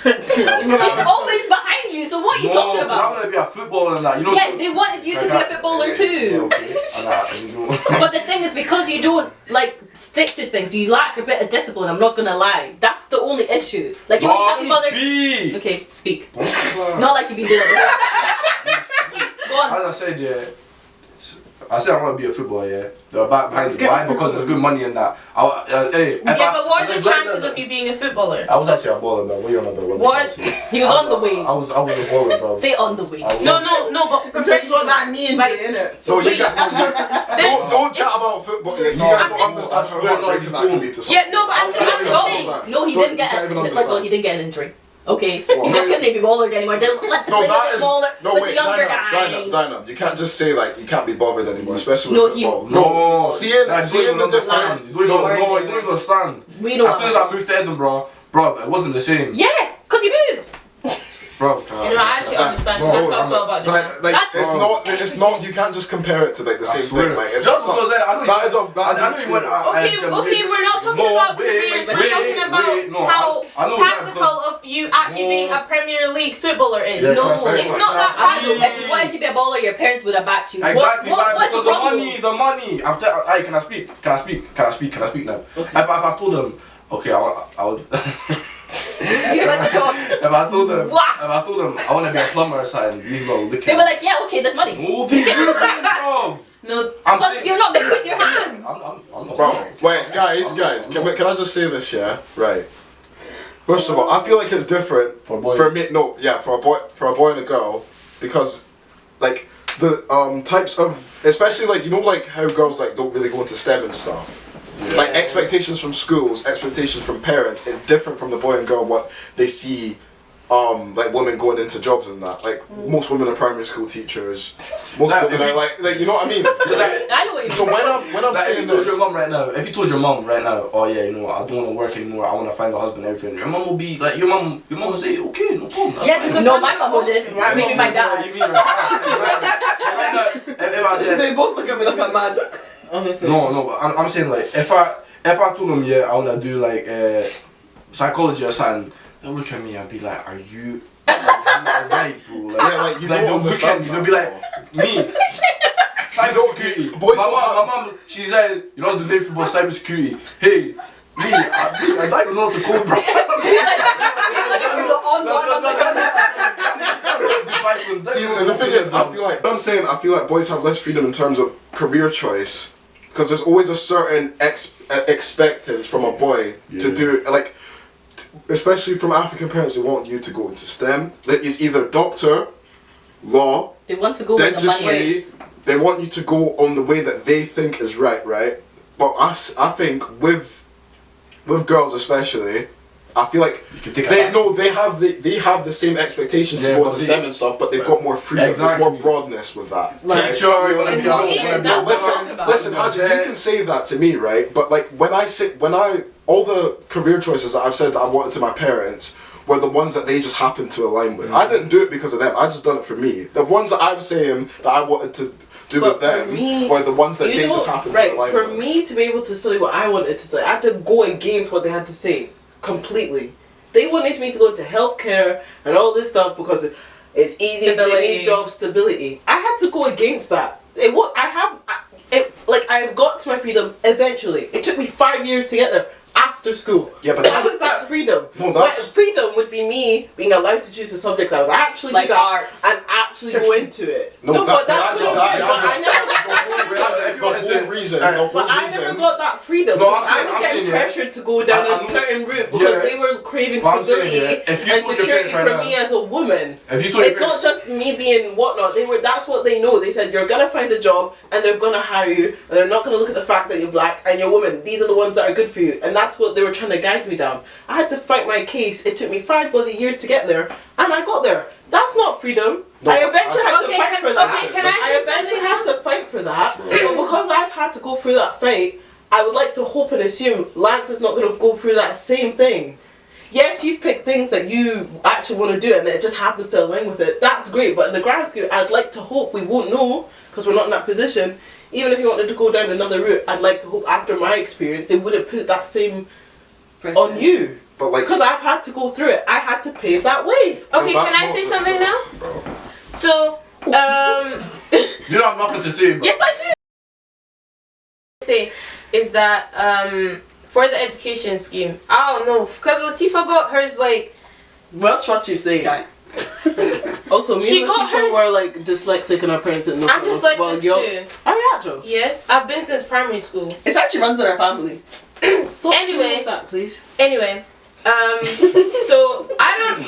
She's always behind you, so what are you talking I about? want to be a footballer and that. You know. Yeah, they wanted you to be a footballer Yeah, too. okay. And that, and you know. But the thing is, because you don't like stick to things, you lack a bit of discipline. I'm not gonna lie. That's the only issue. Like, you No, can't be bothered. speak. Okay, speak. As Not like you've been doing it. Go on. I said, yeah. I said I want to be a footballer, yeah. They're back behind me. Why? Because there's good money in that. Hey, Yeah, but what are the chances of you being a footballer? I was actually a baller, man. What are you on about? What? He was on the way. I was a baller, bro. Say on the way. I was No, but Depends what that knee Like- in it. No, you don't chat about football. You guys don't understand how heartbreaking that can be to someone. yeah, no, but I'm saying. No, he Don't- didn't get. you can't even First of all, understand. he didn't get an injury. Okay, What? he just couldn't be bothered anymore. Didn't let the No, play with that the is smaller, no with wait, the younger Zainab. You can't just say like you can't be bothered anymore, especially No, with he- football. No, seeing like, the difference. You don't even understand. We know As soon as I moved to Edinburgh, bro, it wasn't the same. Yeah, cause he moved. Bro, You know, I actually understand. No, That's how I I'm feel about So this. like That's- it's not. You can't just compare it to like the I same swear. thing. Like it's Just because I know that is a I know you went. Okay, we're not talking about careers. We're talking about how I know practical of you actually being a Premier League footballer is. Yeah, No, that's very it's much. not that That's- practical. If you wanted to be a baller, your parents would have backed you. Exactly, What's because wrong? the money. Hey, can I speak now? If I told them, okay, I would. You went to talk. If I told them, What? I want to be a plumber or something, these little look They were like, yeah, okay, there's money. no, they didn't, bro. No, I'm Because saying, you're not good with your hands. I'm not. Bro, wait, guys, can I just say this? Yeah, right. First of all, I feel like it's different For boys. For me, no, yeah, for a boy and a girl, because like the types of, especially like you know like how girls like don't really go into STEM and stuff. Yeah. Like expectations from schools, expectations from parents is different from the boy and girl what they see. Like women going into jobs and that. Like most women are primary school teachers. Most Like, women are like you know what I mean. I know what you So mean. when I'm Like, if saying you told this, your mom right now, oh yeah, you know what, I don't want to work anymore, I want to find a husband and everything, your mom will be like, your mom will say, okay, no problem. That's Yeah, fine. because No, my mum wouldn't. My Maybe mum my would. dad. You mean right now, if I said, They both look at me like I'm mad. honestly. no, but I'm saying like, if I told them, yeah, I want to do like psychology or something, they'll look at me and be like, are you alright, bro? Like, yeah, like you like, don't they'll look at understand. me, they'll be like, me. Cybersecurity. Boys My don't mom, she said, you know the name for cybersecurity. Hey, me, I don't even know what to call, bro. See, and the thing is, I feel like boys have less freedom in terms of career choice, because there's always a certain expectance from a boy to Yeah. do like. especially from African parents, they want you to go into STEM. It's either doctor, law, They want to go where the money dentistry. is. They want you to go on the way that they think is right? But I think with girls especially, I feel like they have the same expectations to go into STEM and stuff, but they've got more freedom. Exactly. There's more broadness with that. Like, sure, you want to be on. That's what I'm talking about. Listen, Haji, you can say that to me, right? But like all the career choices that I've said that I wanted to my parents were the ones that they just happened to align with. I didn't do it because of them. I just done it for me. The ones that I'm saying that I wanted to do But with them for me, were the ones that they just happened to align for with. me to be able to study what I wanted to study, I had to go against what they had to say completely. They wanted me to go into healthcare and all this stuff because it's easy. Stability. They need job stability. I had to go against that. I got to my freedom eventually. It took me 5 years to get there after school. Yeah, but that was that freedom. No, that's- freedom would be me being allowed to choose the subjects I was actually Like good at arts. and actually go into it. No, but that's the But whole reason. But I never got that freedom. No, I'm because I saying- was I'm getting saying, yeah. pressured to go down I a know- certain route because yeah. they were craving But I'm saying, stability yeah, if you and told your security parents right for now- me as a woman. If you told your It's not just me being whatnot. That's what they know. They said you're gonna find a job and they're gonna hire you and they're not gonna look at the fact that you're black and you're a woman. These are the ones that are good for you, and that's what they were trying to guide me down. I had to fight my case. It took me 5 bloody years to get there, and I got there. That's not freedom. No, I eventually had to Okay, fight for that. can I say eventually something had to fight for that, but because I've had to go through that fight, I would like to hope and assume Lance is not going to go through that same thing. Yes, you've picked things that you actually want to do and it just happens to align with it. That's great, but in the grand scheme, I'd like to hope, we won't know because we're not in that position. Even if you wanted to go down another route, I'd like to hope after my experience, they wouldn't put that same on you. But like, Because I've had to go through it. I had to pave that way. Okay, no, can I that's say not- something now? Bro. So, You don't have nothing to say, bro. yes, I do. Say is that for the education scheme, I don't know, because Latifah got hers like. Well, what you say. Also, me She and got Latifah hers- were like dyslexic and our parents didn't know. I'm dyslexic too. Are you actually? Yes, I've been since primary school. It actually runs in our family. Stop Anyway. doing that, please. Anyway, so I don't.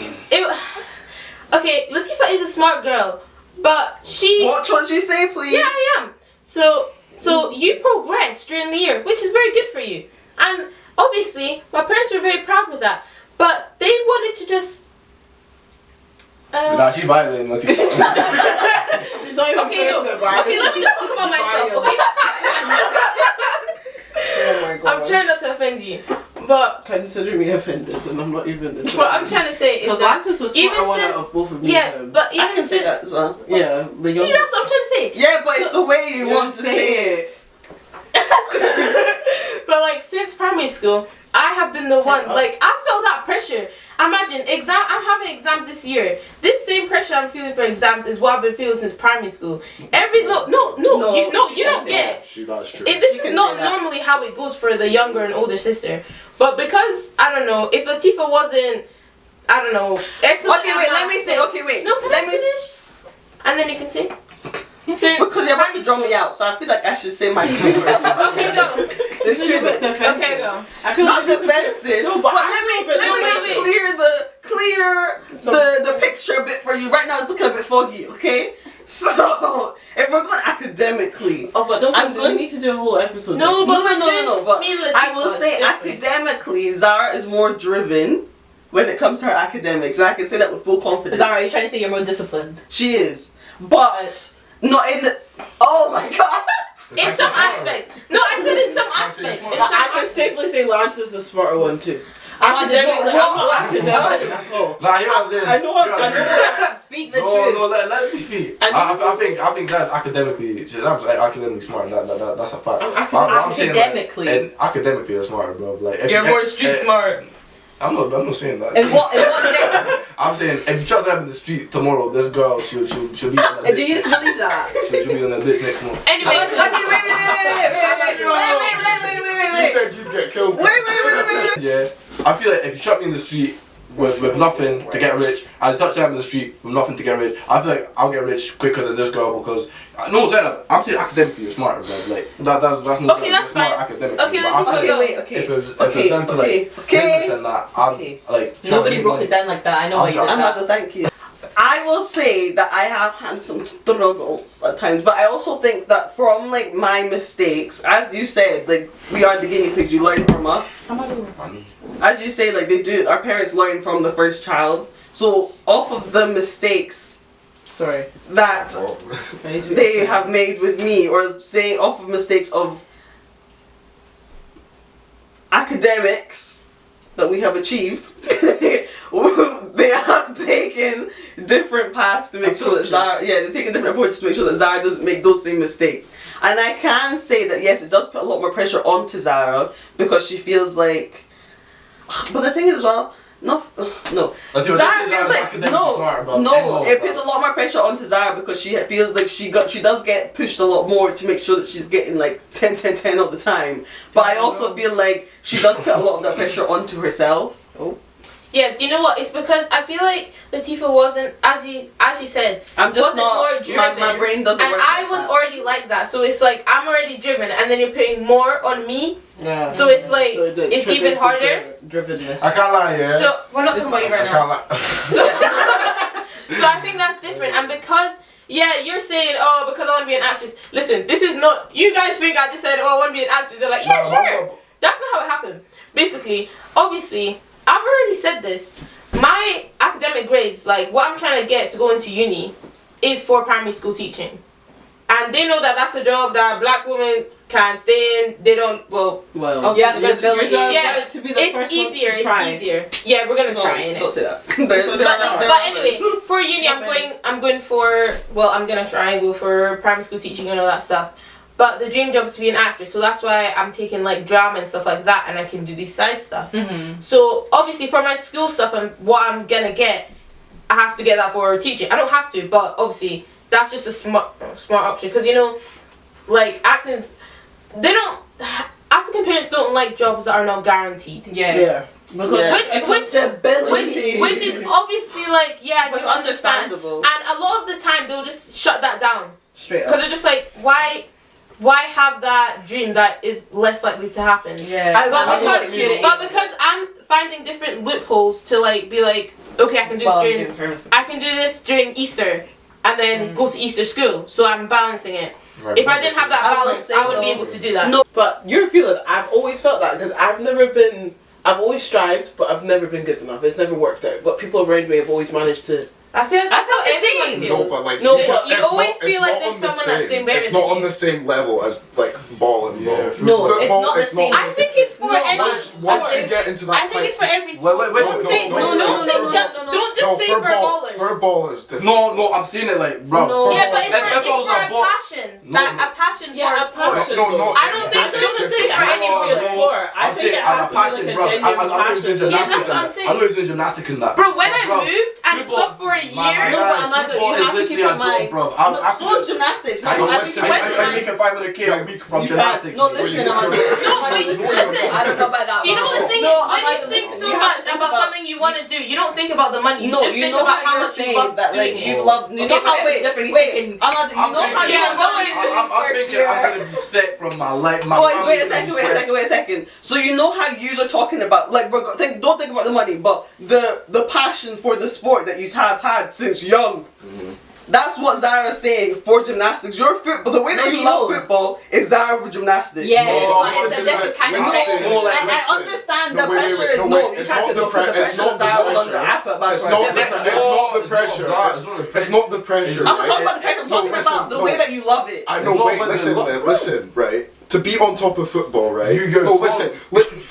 Okay, Latifah is a smart girl, but she. What you say, please? Yeah, I am. So you progressed during the year, which is very good for you. And obviously, my parents were very proud with that. But they wanted to just. Nah, she's violating Latifah. She's not even Okay, no. finished it, but I Okay, think let me just talk about myself. Okay. Oh my god. I'm trying not to offend you, but Consider me offended, and I'm not even. what I'm trying to say is Because that Lance is the even smarter one since out of both of me. yeah, and him. but even I can say since that as well. yeah, the see, young- that's what I'm trying to say. Yeah, but it's the way you want to say it. But like since primary school, I have been the one. Like I felt that pressure. Imagine I'm having exams this year. This same pressure I'm feeling for exams is what I've been feeling since primary school. You don't get. That's true. This can is not say that. normally how it goes for the younger and older sister. But because I don't know, if Latifah wasn't, I don't know, excellent. Okay, wait, let me say, okay, wait. No, can let I me finish? And then you can say. Since Because you're about to primary drum me school- out, so I feel like I should say my piece first. Okay, go. This is a bit defensive. Okay, go. I feel Not like defensive. No, but let I me feel a bit just clear the picture a bit for you. Right now it's looking a bit foggy, okay? So if we're going academically, Oh, but don't I'm we going- need to do a whole episode. No, but no. But me and I will Latifah, say it's different. academically, Zara is more driven when it comes to her academics, and I can say that with full confidence. Zara, are you trying to say you're more disciplined? She is, but not in the. Oh my god. In some aspects. No, I said in some aspects. In some I can aspects. safely say Lance is the smarter one too. I want to Academically, joke. I'm not academic at all. Nah, you know what I'm saying? I know what I know. Speak the No, truth. no, let me speak. I think that's academically, that's academically smart. That's a fact. I'm saying, academically. and academically, you're smarter, bro. Like, if You're you- more street smart. I'm not saying that. In what sense? I'm saying if you try to have in the street tomorrow, this girl, she'll be on the Do you believe that? she'll be on the ditch next month. Anyway, Okay, wait. You said you'd get killed. Wait. Yeah, I feel like if you shot me in the street, with nothing to get rich. I touch them in the street from nothing to get rich. I feel like I'll get rich quicker than this girl because no, Zainab, I'm saying academically you're smarter, bro. Like that's not Okay, that's smart fine. academically. Okay, but let's I feel go. like Okay, if it was okay, down to like business and that, I'm like Nobody broke it down like that. I know why you did that. Amanda, thank you. I will say that I have had some struggles at times, but I also think that from like my mistakes, as you said, like we are the guinea pigs. You learn from us. As you say, like they do. Our parents learn from the first child. So off of the mistakes Sorry. that they have made with me, or say off of mistakes of academics that we have achieved, they have taken different paths to make sure that Zara, they're taking different approaches to make sure that Zara doesn't make those same mistakes. And I can say that yes, it does put a lot more pressure onto Zara because she feels like, but the thing is as well, no. Like, dude, Zara this is feels like academically no, smart, bro. no. It puts a lot more pressure onto Zara because she feels like she does get pushed a lot more to make sure that she's getting like 10, 10, 10 all the time. But I also feel like she does put a lot of that pressure onto herself. Yeah, do you know what? It's because I feel like Latifah wasn't, as you said, I'm just wasn't not. more driven. My brain doesn't and work. I like was that. already like that, so it's like I'm already driven, and then you're putting more on me. Yeah. So it's like So it it's even triggers the harder. Drivenness. I can't lie, yeah. So we're not talking about you I right can't now. lie. So I think that's different, and because you're saying because I want to be an actress. Listen, this is not. You guys think I just said I want to be an actress. They're like No, sure. That's not how it happened. Basically, obviously, I've already said this. My academic grades, like what I'm trying to get to go into uni, is for primary school teaching, and they know that that's a job that black women can stay in. They don't. Well, Yes, obviously, ability. yeah, to be the it's first ones easier. to try. It's easier. Yeah, we're gonna try it. Don't say that. But anyway, for uni, I'm going for. Well, I'm gonna try and go for primary school teaching and all that stuff. But the dream job is to be an actress, so that's why I'm taking like drama and stuff like that, and I can do this side stuff. So obviously, for my school stuff and what I'm gonna get, I have to get that for teaching. I don't have to, but obviously that's just a smart option because like acting's, they don't. African parents don't like jobs that are not guaranteed. Yes. Yeah. Because Which is obviously like I It's do understand. understandable. And a lot of the time they'll just shut that down straight because up. they're just like why have that dream that is less likely to happen? Yeah. But because I'm finding different loopholes to like be like, okay, I can do this during Easter and then go to Easter school. So I'm balancing it. Right, If I didn't have that I will balance, say I wouldn't be though- able to do that. No. But you're feeling. I've always felt that because I've always strived, but I've never been good enough. It's never worked out. But people around me have always managed to. I feel like that's how the everyone same. feels. No, but like No, You but it's always not- feel it's like not there's on the someone that's same- doing better It's than not you. on the same level as like ball and Yeah, ball. No, it's Football, not the same. I think it's for everyone. Once you get into that, I think it's for every Wait, wait, wait. Don't say don't just say for ballers. For ballers, different. No, I'm seeing it like, bro. No. Yeah, but it's If for I was a ball- passion. A passion for a sport. No, I don't think don't just say for anyone. I think it has to be like a genuine passion. Yeah, that's what I'm saying. I know you're doing gymnastics in that. Bro, when I Bro, moved and football- stopped for a year. No, but Amanda, you have to keep in mind. So is gymnastics. I No, know, I listen, think I'm making 500k a week from gymnastics. No, listen, Amanda. Listen, I don't know about that. do you know the thing No, is when Amanda, you think listen, so you have much to think about about- something you want to do, you don't think about the money. You No, just you think know about how you're much you saying love that doing like it. you love. You know Okay, how but it's different. He's wait, thinking- Amanda, you know how you Yeah, love. I'm thinking I'm gonna be set from my life. My Boys, family wait a gonna be set. second. So you know how you are talking about, like, don't think about the money, but the passion for the sport that you have had since young. That's what Zara's saying for gymnastics. Your football, the way that No, you he love knows. football is Zara for gymnastics. Yeah, No, but listen it's a to different kind of listen. thing. More like, I Listen. understand No, the wait, wait, pressure. wait, no, No, wait, you it's can't not say the no, pre- the it's pressure not that the Zara was pressure. under. I felt bad It's for not her. the pressure. It's not the pressure. I'm not talking about the pressure. I'm talking about the way that you love it. I know, It's not wait, about the listen, love. listen, right? To be on top of football, right? You're No, wrong. listen.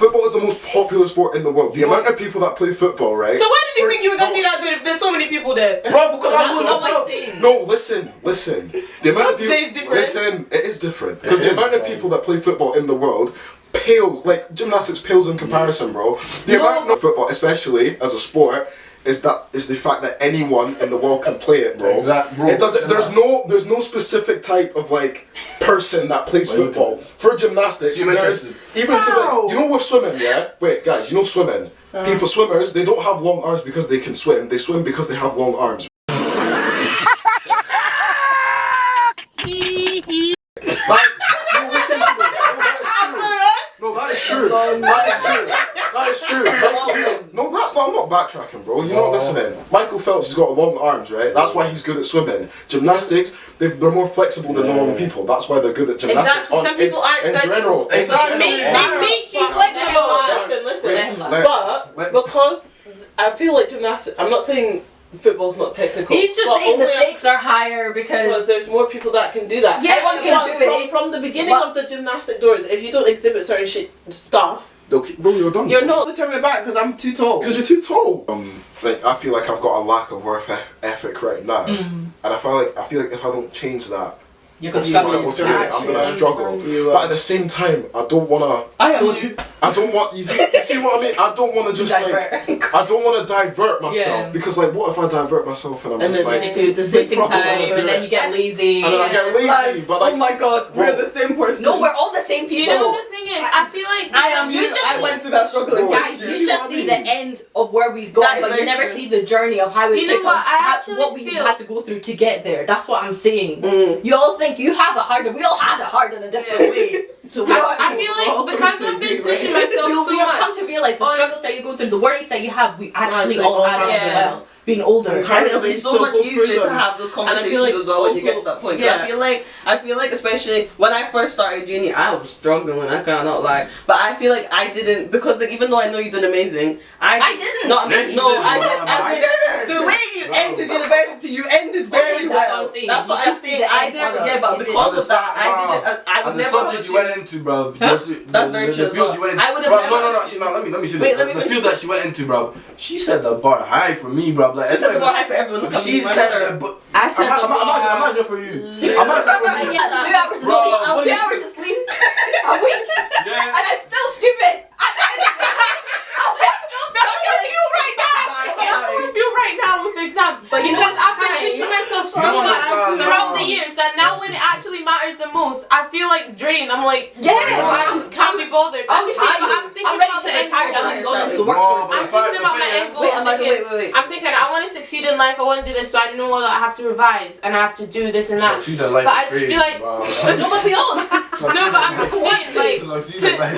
Football is the most popular sport in the world. The amount of people that play football, right? So why did you think you were gonna be that good if there's so many people there? Bro, because That's I'm not good. what I'm saying. No, listen. The amount of Don't say it's people. different. Listen, it is different because It the is, amount of bro. people that play football in the world pales. Like gymnastics pales in comparison, bro. The amount of football, especially as a sport, is the fact that anyone in the world can play it, bro. Exactly, bro. It doesn't. There's no specific type of like person that plays football. For gymnastics, there's even to like, you know, with swimming, yeah. Wait, guys, you know swimming. People, swimmers, they don't have long arms because they can swim. They swim because they have long arms. No, that is true. That is true. No, that's not. I'm not backtracking, bro. You're not listening. Michael Phelps has got long arms, right? That's why he's good at swimming. Gymnastics, they're more flexible than normal people. That's why they're good at gymnastics. Exactly. Some people aren't. In general. They make you flexible. Listen. But because I feel like gymnastics, I'm not saying football's not technical. He's just saying the stakes are higher because there's more people that can do that. Yeah, everyone can do it. From the beginning of the gymnastic doors, if you don't exhibit certain stuff, They'll keep, bro, you're done. you're not turn me back because I'm too tall. Because you're too tall. Like I feel like I've got a lack of work ethic right now, and I feel like if I don't change that, you're gonna struggle. I'm gonna struggle. But at the same time, I don't wanna. I am you. I don't want. You see what I mean? I don't want to just I don't want to divert myself because like, what if I divert myself and I'm just like wasting time, and then you get lazy. And then I get lazy. Lads, but like, oh my god, we're the same person. No, we're all the same Do you people. know the thing is? I feel like I am you. I went through that struggle. in Guys, first year. you just see the end of where we've gone, That is but you very never true. see the journey of how Do it you know took what? us, I actually what we feel- had to go through to get there. That's what I'm saying. Mm. You all think you have it harder. We all had it hard in a different way. So I feel like because I've been pushing myself so We have come much. to realize the struggles that you go through, the worries that you have, we actually all had it as yeah. well. Being older. And it'll be so Still much go easier through to them. have those And I conversations feel like as well when you get to also- that point. 'Cause yeah. I feel like especially when I first started uni, I was struggling. I cannot lie, but I feel like I didn't because like even though I know you did amazing, I didn't. Not me. Yes, you No, did. as in the way you ended university, you ended very Okay, that's what well. I'm saying. That's what You I'm just see saying. the I end never, product. yeah, but You because did. of that, I didn't. I And would the never subject you went into, bruv. That's very true as well. I would have Bruv, never no, assumed. let me see Wait, this. let me The finish field that she went into, bruv. She said the bar high for me, bruv. Like, She said the bar high for everyone. Look at She me, said man. but I said the bar. imagine for you. Imagine for you. Yeah, 2 hours of Bro, sleep. what 2 you- hours of sleep a week, Yeah. and I'm still stupid. That's how I feel right now with exams. But you know because what's I've been fine? pushing myself so No, much no, no, throughout no. the years that now when it actually matters the most, I feel like drained. I'm like, Yeah. I just can't be bothered. Obviously, but I'm thinking ready about to the end retire. goal. I'm going into the No, workforce. but I'm the fact- thinking about the my thing end goal. Wait, I'm I'm like, thinking, wait. I'm thinking I want to succeed in life. I want to do this, so I know that I have to revise and I have to do this and that. Succeed in life But I is just great, feel like bruv. No, but we all. no, but I'm just saying like Succeed in life.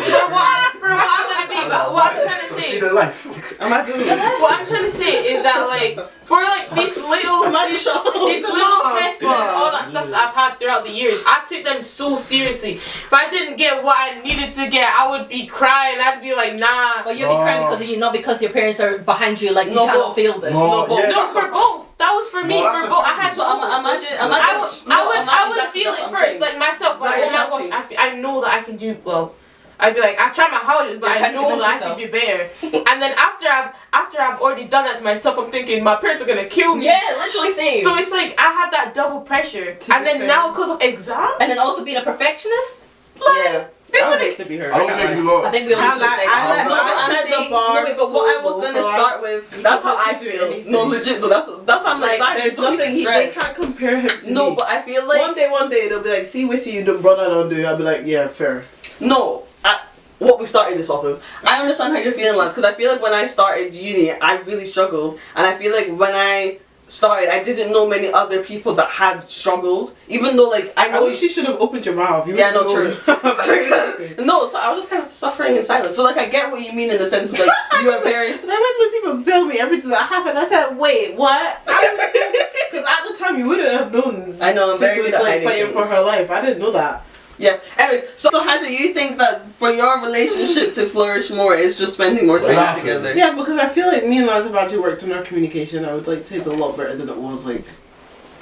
for what I'm gonna be. But what I'm trying to say. Succeed in life. Am I doing it? What I'm trying to say is that like for like these little tests and all that stuff that I've had throughout the years, I took them so seriously. If I didn't get what I needed to get, I would be crying. I'd be like, nah. But you'll be crying because of you, not because your parents are behind you. Like you No, cannot but- feel this. No, yeah, No, that's for both. That was for me. No, that's For a both. I fact. had So imagine, I would feel it first. Like myself. Like, oh my gosh, I know that I can do well. I'd be like, I've tried my hardest, but You're I trying to know that I convince can do better. And then after I've already done that to myself, I'm thinking my parents are gonna kill me. Yeah, literally same. So it's like I have that double pressure, and then now because of exams, And then also being a perfectionist. Yeah. I would hate to be her. I don't think you know. I think we all I need to like- say I that. like- No, but I I'm set the saying, bar no, wait, but what I so was low gonna for start us. with, that's how I He could do feel. anything. No, legit, though, that's what I'm like, Like, there's don't need to nothing they stress. can't compare him to No, me. but I feel like One day they'll be like, see what you do, brother don't do. I'll be like, yeah, fair. no. What we started this off of, I understand how you're feeling, lads, because I feel like when I started uni, I really struggled, and I feel like when I started, I didn't know many other people that had struggled, even though like I I know. wish you should have opened your mouth. You Yeah, no, wouldn't true. know. No, so I was just kind of suffering in silence. So like I get what you mean in the sense of like you are very. Then when Lizzie was telling me everything that happened, I said, wait, what? Because at the time you wouldn't have known. I know, I'm Sis very was good at like hiding fighting for things. her life. I didn't know that. Yeah. Anyways, so how do you think that for your relationship to flourish more is just spending more time Laughing. together? Yeah, because I feel like me and Laz have actually worked on our communication. I would like to say it's a lot better than it was like.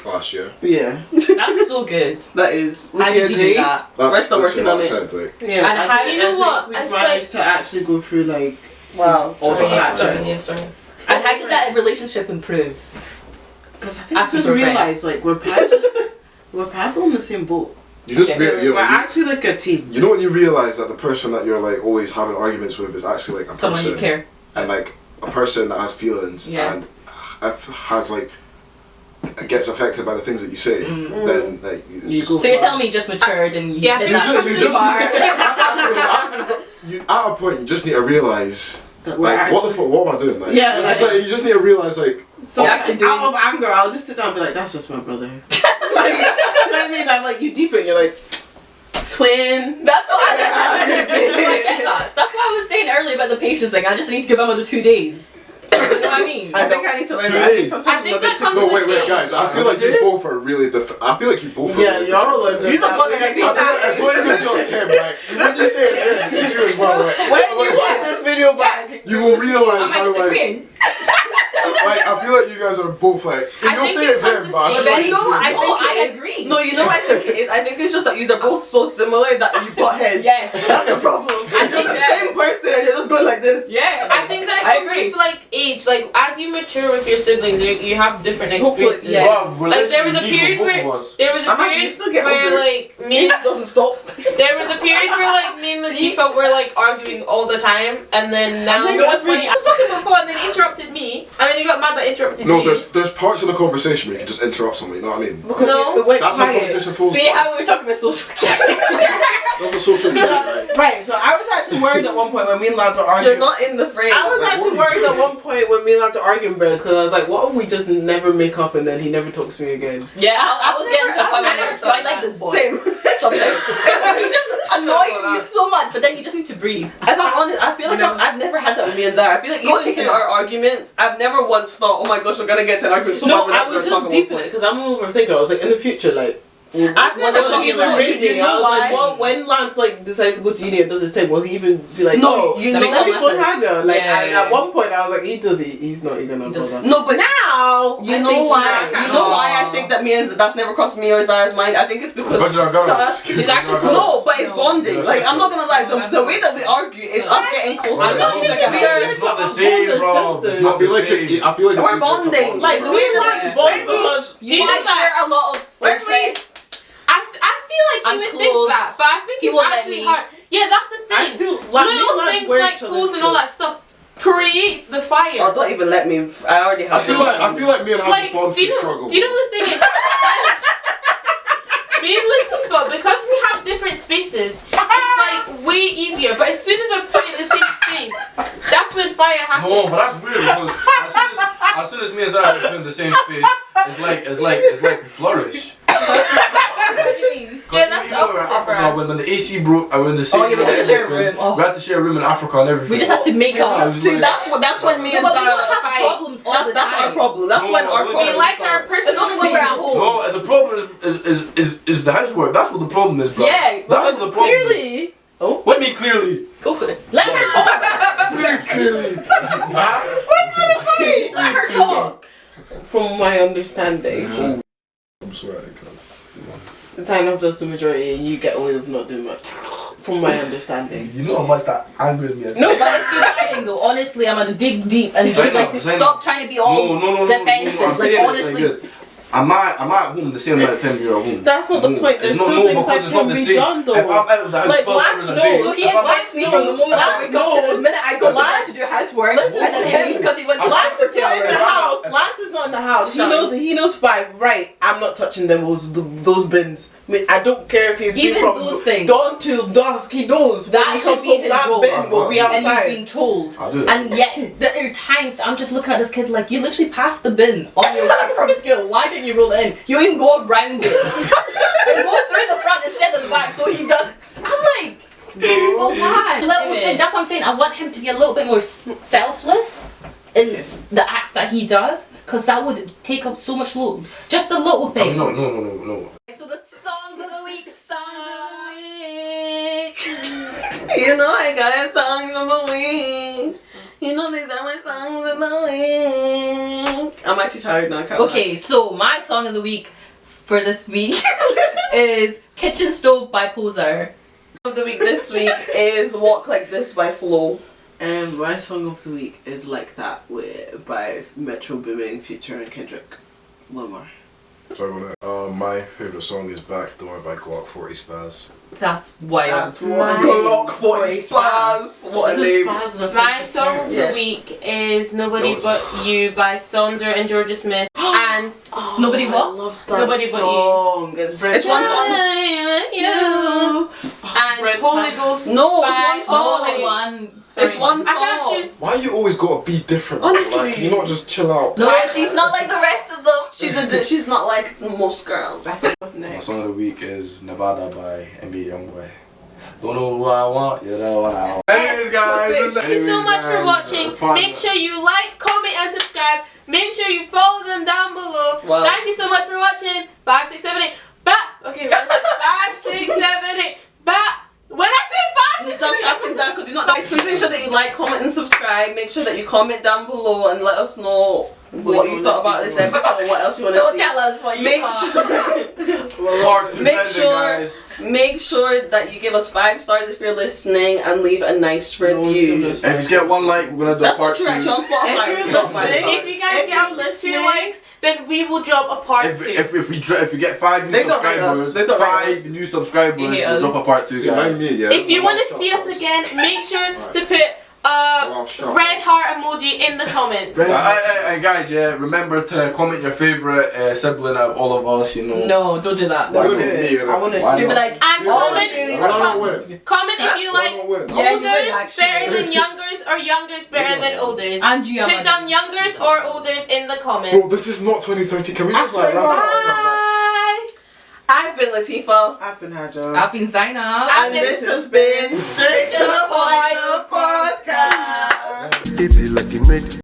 last year. Yeah. That's so good. That is. How did you do that? That's We're still working what on I it. said, like, Yeah. And I how- think- you know I what? think It's we've managed to actually go through like. Wow. Also some hard. patterns. Yeah, sorry. And how did that relationship improve? Because I think After we just progress. realised like we're paddling in the same boat. you just Okay. you We're know, actually like a team. you know when you realize that the person that you're like always having arguments with is actually like a Someone person, you care. and like a person that has feelings and has like gets affected by the things that you say, then like So you're telling me you just matured and you did that too far? at a point you just need to realise like what am I doing? Like, you just need to realise like. So out of anger, I'll just sit down and be like, "That's just my brother." Like, you know what I mean? I'm like, you deep it, you're like, twin. That's what I get that. That's why I was saying earlier about the patience thing. I just need to give him another 2 days. You know what I mean? I think I need to learn 2 that. days. I think that comes No, with wait, age. guys. I feel like you both are really I feel like you both are. Yeah, really y'all different. are. He's a good guy. As long as it's just him, right? When you say it's you as well, right? When you watch this video back, You will realise Am I how disagreeing? like I feel like you guys are both like. I You'll think say it it's comes him, with but I feel age. like You know what I think I it is? agree. No, you know what I think it is? I think it's just that you're both so similar that you butt heads. Yeah. That's the problem. I think the same person and you're just going like this. Yeah. I think that I comes agree. with like age. Like as you mature with your siblings, you have different experiences. Yeah. Well, Like there was a relationship period with where both of us. there was a I'm actually period still getting where older. like me It doesn't stop. there was a period where like me and Latifah were like arguing all the time, and then now I you think know what's every- funny? I was talking before, and then he interrupted me, and then you got mad that I interrupted No, you. there's parts of the conversation where you can just interrupt someone. You know what I mean? because No. it went That's how quiet. conversation falls. See how we were talking about social That's a social trait, right? Right, so I was actually worried at one point when me and lads were arguing. You're not in the frame. I was Like, actually what are worried you at one point when me and lads were arguing, bros, because I was like, what if we just never make up and then he never talks to me again? Yeah, I was getting to a point where do I like this boy? Same. Sometimes. He just annoys me so much, but then you just need to breathe. If I'm honest, I feel like I've never had that with me and Zara. I feel like Go even take through it our arguments, I've never once thought, oh my gosh, we're gonna get to an argument so No, bad I we're was not just gonna deep in it because I'm an overthinker. I was like, in the future, like, I've was never it gonna even be like, raining? you I know was like, why? well, when Lance like decides to go to uni and does his thing, will he even be like, No, oh, you that'd know be fun what harder. Like Yeah, yeah, at one point, I was like, he's not even gonna bother. No, but Now you I know think why? you're right. You know why I think that me and that's never crossed me or Zara's mind? I think it's because to us. He's actually close. No, but it's bonding. No, Like I'm not gonna lie, no, the way that we argue is us getting closer. I'm not We even- are- It's not the same, bro. It's not I feel the like same. I feel like it's We're easier to bonding. bond, Like the way We that want bond because You know guys that- share a lot of Weren't we? interests. I feel like I'm you would think close. that, but I think He it's won't let actually me. hard. Yeah, that's the thing. I still like me and Little Lance things wear like each other's clothes and all clothes. that stuff creates the fire. Oh, don't even let me. I already have. I feel like me and Happy Like, bond do you through know? struggle. Do you know the thing is? Me and Latifah, because we have different spaces, it's like way easier. But as soon as we're put in the same space, that's when fire happens. No, but that's weird because as soon as me and Zara are in the same space, it's like we flourish. What do you mean? Yeah, that's the We're in opposite for Africa us. when the AC broke, I were in the same Oh, yeah, we room. had to share a everything. room. Oh. We had to share a room in Africa and everything. We just had to make Yeah, it up. was See, like- that's when me No, and but we Zara. don't have fight. problems all the That's time. our problem. That's No, when our we We problem. like our It's personal only when we're at space. home. No, the problem is the housework. That's what the problem is, bro. Yeah, that's what the problem is. Clearly, What do you mean clearly? Go for it. Let her talk. Clearly. Let her talk. from my understanding, I'm sorry, cuz. the Zainab does the majority and you get away with not doing much. From my understanding. You know how much that angers me. No, but it's just kidding though. Honestly, I'm gonna dig deep and Zainab, like Zainab. stop trying to be all No, defensive. I'm Like saying honestly, it like this. I'm at home the same amount of time you're at home. That's not the point. There's It's not, still no, things because that it's not can the be same. done though. If I'm out of the house Like, 12 Lance hours a knows. day, so he if I'm- expects me from the moment I Lance wake up to the knows. minute I go to bed Lance- to do housework, and then him because he went to Lance school is for 2 not in the hours. house. Lance is not in the house. He Sorry. knows. He knows by right. I'm not touching those bins. I mean, I don't care if he's been Even from those things. dawn till dusk. He knows That when he should comes be home. his That role. bin will be And he's outside. being told. I'll do it. And yet, there are times I'm just looking at this kid like, you literally passed the bin on your way from school. Why didn't you roll it in? You even go around it. And go through the front instead of the back so he does. I'm like, but why? Little thing. That's what I'm saying. I want him to be a little bit more selfless in the acts that he does. Because that would take off so much load. Just the little things. No. So the songs of the week. You know I got songs of the week. You know these are my songs of the week. I'm actually tired now. I can't Okay, so my song of the week for this week is Kitchen Stove by Posar. Song of the week this week is Walk Like This by Flo. And my song of the week is Like That by Metro Boomin, Future and Kendrick Lamar. So my favourite song is Backdoor by Glock 40 Spaz. That's wild. That's wild. Glock 40 Spaz. What a name. My song of the Yes. week is Nobody But You by Sonder and Georgia Smith. And Nobody I what? love that Nobody But You. song. It's one song. You. And Red Holy Flag. Ghost. No, by it's one song. Only one. It's Sorry. one I can't song. choose. Why you always gotta be different? Honestly. Like, can you not just chill out? No, she's not like the rest of them. She's not like most girls. My song of the week is Nevada by NBA Youngboy. Don't know what I want, you know what I want. Anyways, guys. Thank you so much for watching. Make sure you like, comment, and subscribe. Make sure you follow them down below. Wow. Thank you so much for watching. 5, 6, 7, 8. Back. Okay, 5, 6, 7, 8. Back. When I say 5, 6, 7, 8. Exactly. Do not, guys, please make sure that you like, comment, and subscribe. Make sure that you comment down below and let us know what you thought about this episode. What else you want to see? Don't tell us what you Make thought. sure. Make sure that you give us 5 stars if you're listening and leave a nice review. If you get 1 like, we're gonna do a That's not part true. 2. Actually, on Spotify, we got 5 stars. If you guys get up to 2 likes, then we will drop a part 2. If we get 5 new They don't rate us. subscribers, They don't rate 5 us. new subscribers, You hate we'll us. drop a part 2, See, mind guys. me, yeah. If you I'm want off to see shot us first. again, make sure Right. to put off shot. red heart emoji in the comments. Red- And guys, yeah, remember to comment your favourite sibling out of all of us, you know. No, don't do that. Why Do not it. me, innit? I want to Why see. You'll be not? like, And Yeah. comment, Why not win? comment if you Why like not win? Yeah, you would olders actually. better than youngers or youngers better than olders. And you Put down youngers or olders in the comments. Bro, this is not 2030. Can we just like swear wrap to it up? Bye. I've been Latifa. I've been Hajar. I've been Zainab. And this has been Straight to the Point, the podcast. It's like a